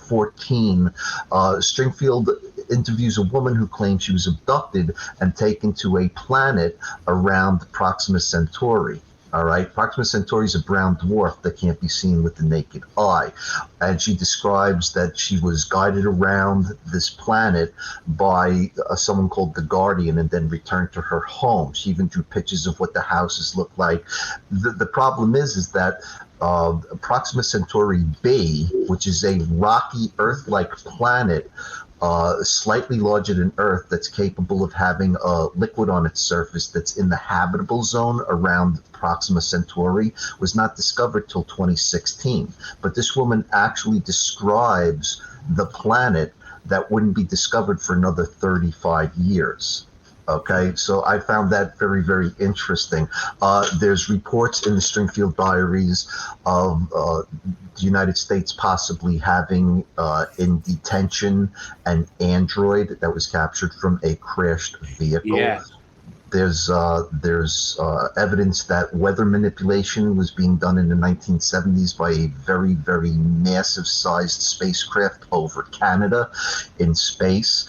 14, Stringfield interviews a woman who claims she was abducted and taken to a planet around Proxima Centauri. All right, Proxima Centauri is a brown dwarf that can't be seen with the naked eye. And she describes that she was guided around this planet by someone called the Guardian and then returned to her home. She even drew pictures of what the houses look like. The problem is that Proxima Centauri B, which is a rocky Earth-like planet, slightly larger than Earth, that's capable of having a liquid on its surface that's in the habitable zone around Proxima Centauri, was not discovered till 2016. But this woman actually describes the planet that wouldn't be discovered for another 35 years. Okay, so I found that very, very interesting. There's reports in the Stringfield diaries of the United States possibly having in detention an android that was captured from a crashed vehicle. Yeah. There's evidence that weather manipulation was being done in the 1970s by a very, very massive sized spacecraft over Canada in space.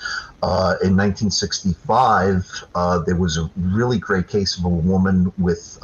In 1965, there was a really great case of a woman with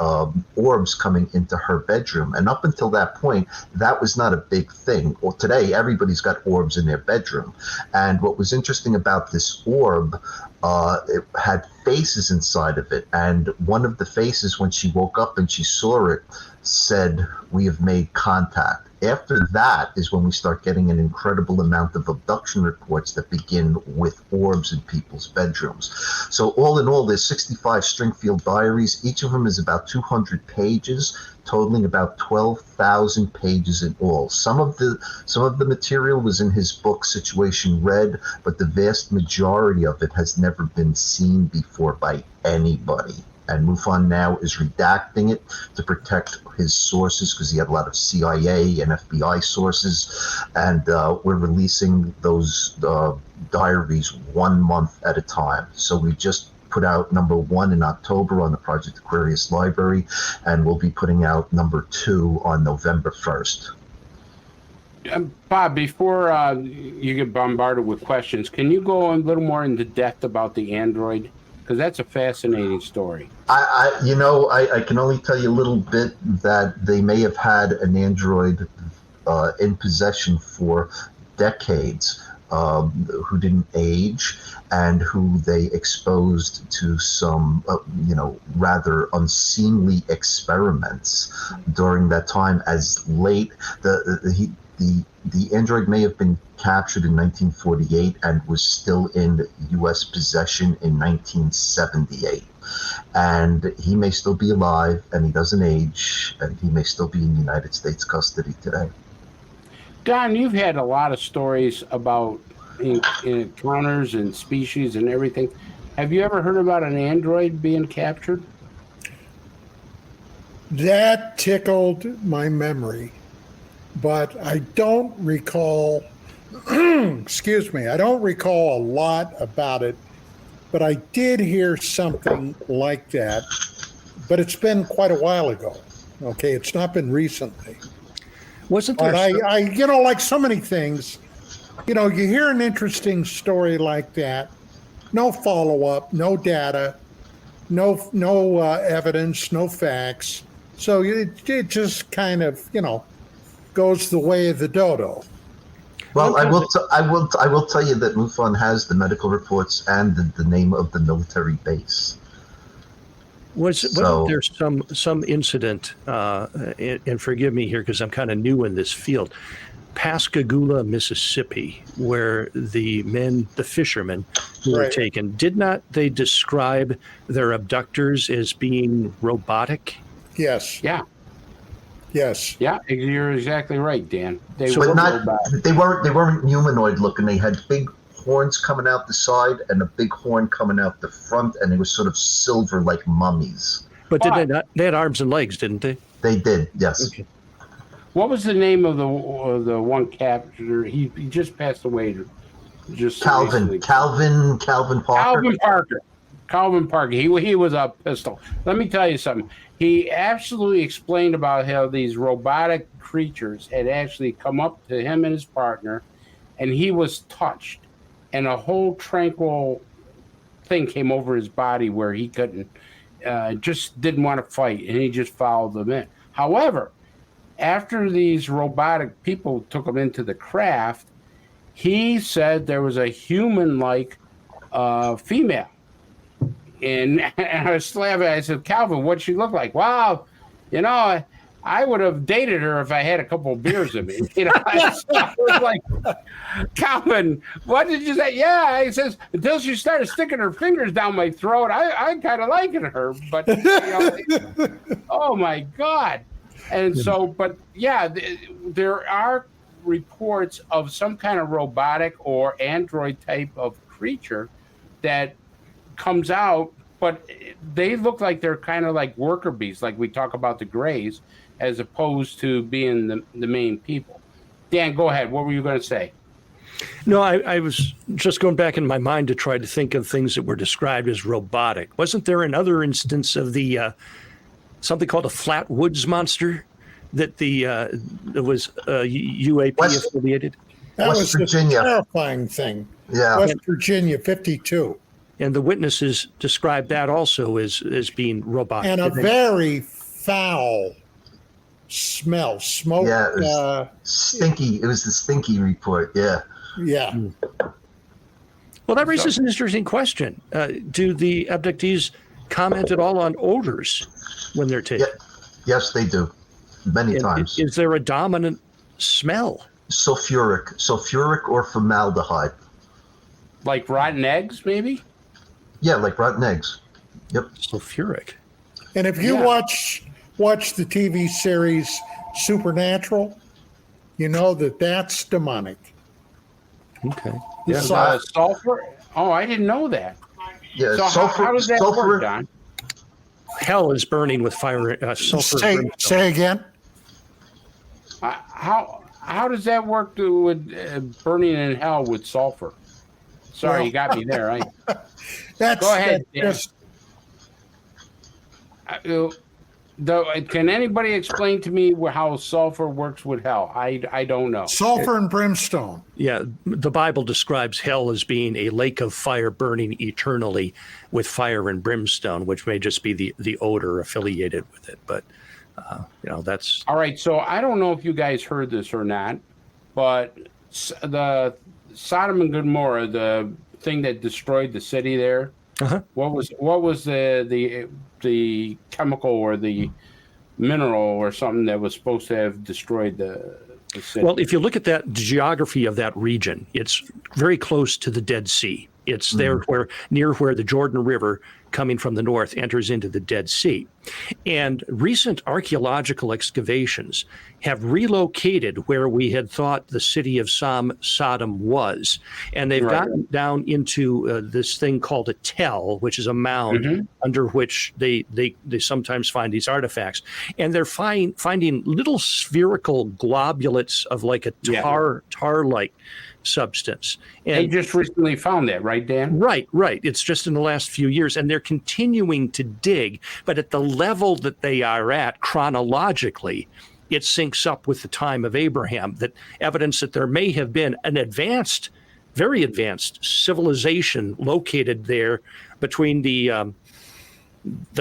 orbs coming into her bedroom. And up until that point, that was not a big thing. Well, today, everybody's got orbs in their bedroom. And what was interesting about this orb, it had faces inside of it. And one of the faces, when she woke up and she saw it, said, "We have made contact." After that is when we start getting an incredible amount of abduction reports that begin with orbs in people's bedrooms. So all in all, there's 65 Stringfield diaries. Each of them is about 200 pages, totaling about 12,000 pages in all. Some of the material was in his book Situation Red, but the vast majority of it has never been seen before by anybody. And MUFON now is redacting it to protect his sources, because he had a lot of CIA and FBI sources. And we're releasing those diaries 1 month at a time. So we just put out number 1 in October on the Project Aquarius Library, and we'll be putting out number 2 on November 1st. Bob, before you get bombarded with questions, can you go a little more into depth about the android? Because that's a fascinating story. I can only tell you a little bit that they may have had an android in possession for decades, who didn't age and who they exposed to some, rather unseemly experiments during that time. As late, the android may have been captured in 1948 and was still in U.S. possession in 1978. And he may still be alive, and he doesn't age, and he may still be in United States custody today. Don, you've had a lot of stories about encounters and species and everything. Have you ever heard about an android being captured? That tickled my memory, but I don't recall, excuse me, I don't recall a lot about it, but I did hear something like that, but it's been quite a while ago. Okay, it's not been recently. Wasn't there? But I like so many things, you hear an interesting story like that, no follow-up, no data, no evidence, no facts. So it just kind of, goes the way of the dodo. Well, I will tell you that MUFON has the medical reports and the name of the military base. Wasn't there some incident, and forgive me here because I'm kind of new in this field, Pascagoula, Mississippi, where the fishermen who were taken, did not they describe their abductors as being robotic? Yes. Yeah. Yes. Yeah, you're exactly right, Dan. They weren't humanoid looking. They had big horns coming out the side and a big horn coming out the front, and they were sort of silver like mummies. But they had arms and legs, didn't they? They did, yes. Okay. What was the name of the one captor? He just passed away. Calvin Parker. Calvin Parker. He was a pistol. Let me tell you something. He absolutely explained about how these robotic creatures had actually come up to him and his partner, and he was touched, and a whole tranquil thing came over his body where he couldn't, just didn't want to fight, and he just followed them in. However, after these robotic people took him into the craft, he said there was a human-like female. And I was laughing. I said, Calvin, what'd she look like? Wow, I would have dated her if I had a couple of beers in me. I was like, Calvin, what did you say? Yeah, he says, until she started sticking her fingers down my throat, I kind of liking her. But, oh, my God. And so, but, yeah, there are reports of some kind of robotic or android type of creature that comes out, but they look like they're kind of like worker bees, like we talk about the Greys, as opposed to being the main people. Dan, go ahead. What were you going to say? No, I was just going back in my mind to try to think of things that were described as robotic. Wasn't there another instance of the something called a flat woods monster that that was UAP affiliated? That West was Virginia. a terrifying thing. Yeah. West Virginia, 52. And the witnesses described that also as being robotic. And a very foul smell. Smoke. Yeah, it was stinky. It was the stinky report. Yeah. Yeah. Well, that raises an interesting question. Do the abductees comment at all on odors when they're taken? Yeah. Yes, they do. Many times. Is there a dominant smell? Sulfuric or formaldehyde. Like rotten eggs, maybe? Yeah, like rotten eggs. Yep. Sulfuric. And if you watch the TV series Supernatural, you know that's demonic. Okay. Yeah. Sulfur? Oh, I didn't know that. Yeah. So how does that work, Don? Hell is burning with fire, sulfur. Say again. How does that work with burning in hell with sulfur? Sorry, you got me there. Go ahead. Can anybody explain to me how sulfur works with hell? I don't know. Sulfur and brimstone. Yeah, the Bible describes hell as being a lake of fire burning eternally with fire and brimstone, which may just be the odor affiliated with it. But, that's... All right, so I don't know if you guys heard this or not, but the Sodom and Gomorrah, the thing that destroyed the city there, what was the chemical or the mineral or something that was supposed to have destroyed the city? Well, if you look at the geography of that region, it's very close to the Dead Sea. It's there near where the Jordan River coming from the north enters into the Dead Sea. And recent archaeological excavations have relocated where we had thought the city of Sodom was. And they've gotten down into this thing called a tell, which is a mound under which they sometimes find these artifacts. And they're finding little spherical globulates of like a tar-like substance. And they just recently found that, right, Dan? Right. It's just in the last few years, and they're continuing to dig, but at the level that they are at chronologically, it syncs up with the time of Abraham, that evidence that there may have been an advanced, very advanced civilization located there between the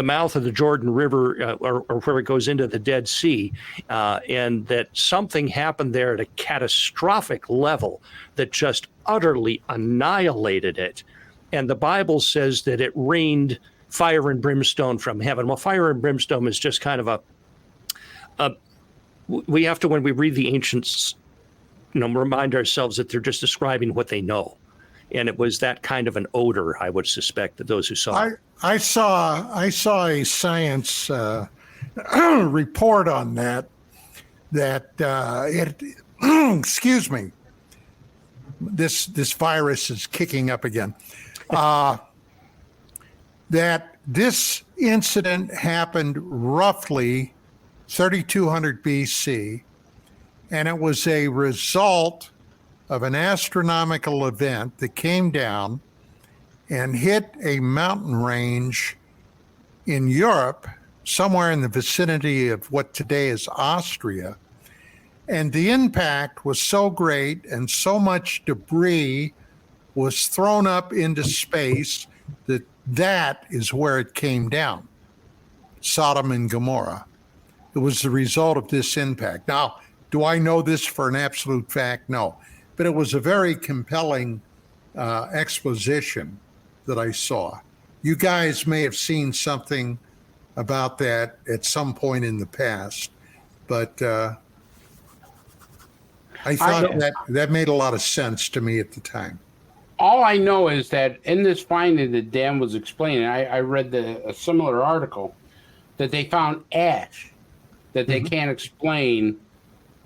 mouth of the Jordan River or where it goes into the Dead Sea, and that something happened there at a catastrophic level that just utterly annihilated it. And the Bible says that it rained fire and brimstone from heaven. Well, fire and brimstone is just kind of we have to, when we read the ancients, remind ourselves that they're just describing what they know. And it was that kind of an odor, I would suspect, that those who saw it. I saw a science report on that it excuse me, this virus is kicking up again. That this incident happened roughly 3200 BC, and it was a result of an astronomical event that came down and hit a mountain range in Europe, somewhere in the vicinity of what today is Austria. And the impact was so great and so much debris was thrown up into space that is where it came down, Sodom and Gomorrah. It was the result of this impact. Now, do I know this for an absolute fact? No. But it was a very compelling exposition that I saw. You guys may have seen something about that at some point in the past, but I thought that made a lot of sense to me at the time. All I know is that in this finding that Dan was explaining, I read a similar article that they found ash, that they can't explain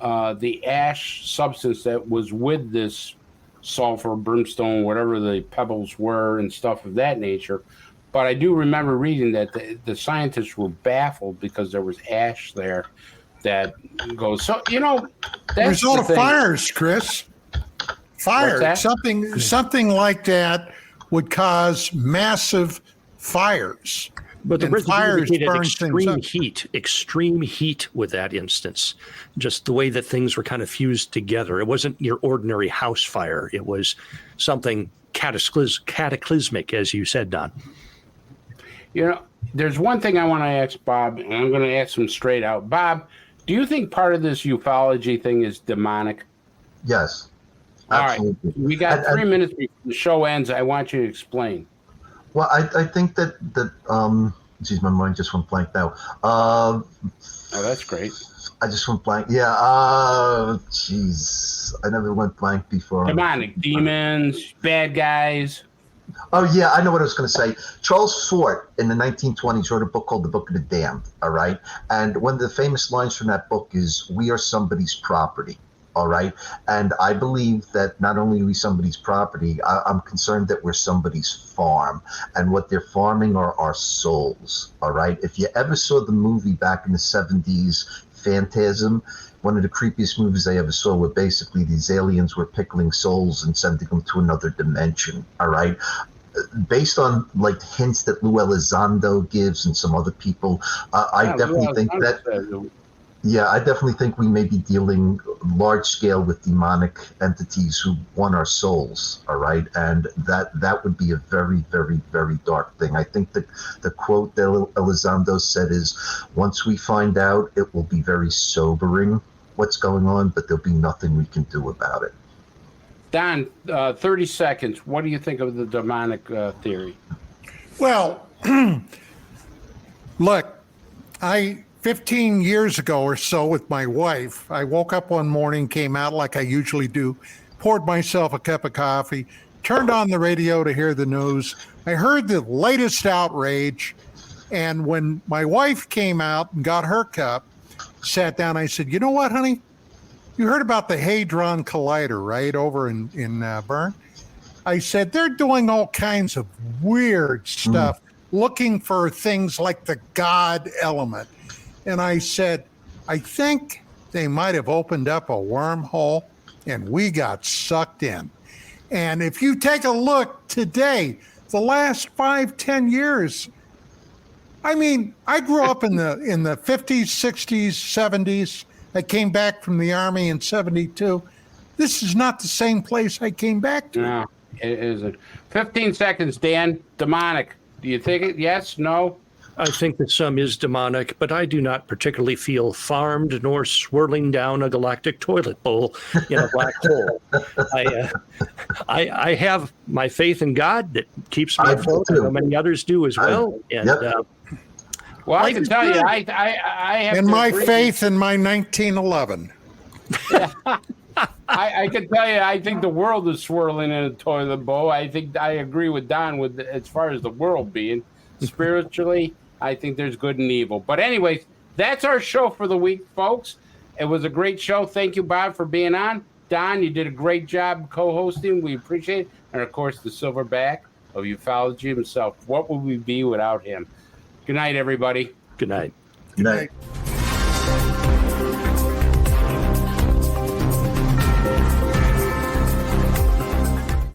the ash substance that was with this sulfur, brimstone, whatever the pebbles were and stuff of that nature. But I do remember reading that the scientists were baffled because there was ash there that goes. So, that's result of fires, Chris. Fire. Something like that would cause massive fires. But the fires indicated burn extreme heat with that instance. Just the way that things were kind of fused together. It wasn't your ordinary house fire. It was something cataclysmic, as you said, Don. There's one thing I want to ask Bob, and I'm going to ask him straight out. Bob, do you think part of this ufology thing is demonic? Yes. Absolutely. All right. We got 3 minutes before the show ends. I want you to explain. Well, I think that geez, my mind just went blank now. Oh, that's great. I just went blank. Yeah. Geez, I never went blank before. Demonic, demons, bad guys. Oh yeah, I know what I was going to say. Charles Fort in the 1920s wrote a book called The Book of the Damned. All right, and one of the famous lines from that book is, "We are somebody's property." All right. And I believe that not only are we somebody's property, I'm concerned that we're somebody's farm. And what they're farming are our souls. All right. If you ever saw the movie back in the 70s, Phantasm, one of the creepiest movies I ever saw, where basically these aliens were pickling souls and sending them to another dimension. All right. based on like hints that Lou Elizondo gives and some other people, I definitely think that. Yeah, I definitely think we may be dealing large scale with demonic entities who want our souls. All right, and that would be a very, very, very dark thing. I think the quote that Elizondo said is, "Once we find out, it will be very sobering what's going on, but there'll be nothing we can do about it." Don, 30 seconds. What do you think of the demonic theory? Well, look, 15 years ago or so with my wife, I woke up one morning, came out like I usually do, poured myself a cup of coffee, turned on the radio to hear the news. I heard the latest outrage. And when my wife came out and got her cup, sat down, I said, "You know what, honey? You heard about the Hadron Collider, right, over in Bern?" I said, "They're doing all kinds of weird stuff, looking for things like the God element." And I said, "I think they might have opened up a wormhole and we got sucked in." And if you take a look today, the last 5-10 years, I mean, I grew up in the 50s, 60s, 70s. I came back from the Army in 72. This is not the same place I came back to. No, it isn't. 15 seconds, Dan. Demonic. Do you think it? Yes? No? I think that some is demonic, but I do not particularly feel farmed nor swirling down a galactic toilet bowl in a black hole. I have my faith in God that keeps me afloat. I know many others do as well. Well, I can tell you, I have. And my faith in my 1911. I can tell you, I think the world is swirling in a toilet bowl. I think I agree with Don with as far as the world being spiritually. I think there's good and evil. But anyways, that's our show for the week, folks. It was a great show. Thank you, Bob, for being on. Don, you did a great job co-hosting. We appreciate it. And, of course, the silverback of ufology himself. What would we be without him? Good night, everybody. Good night. Good night.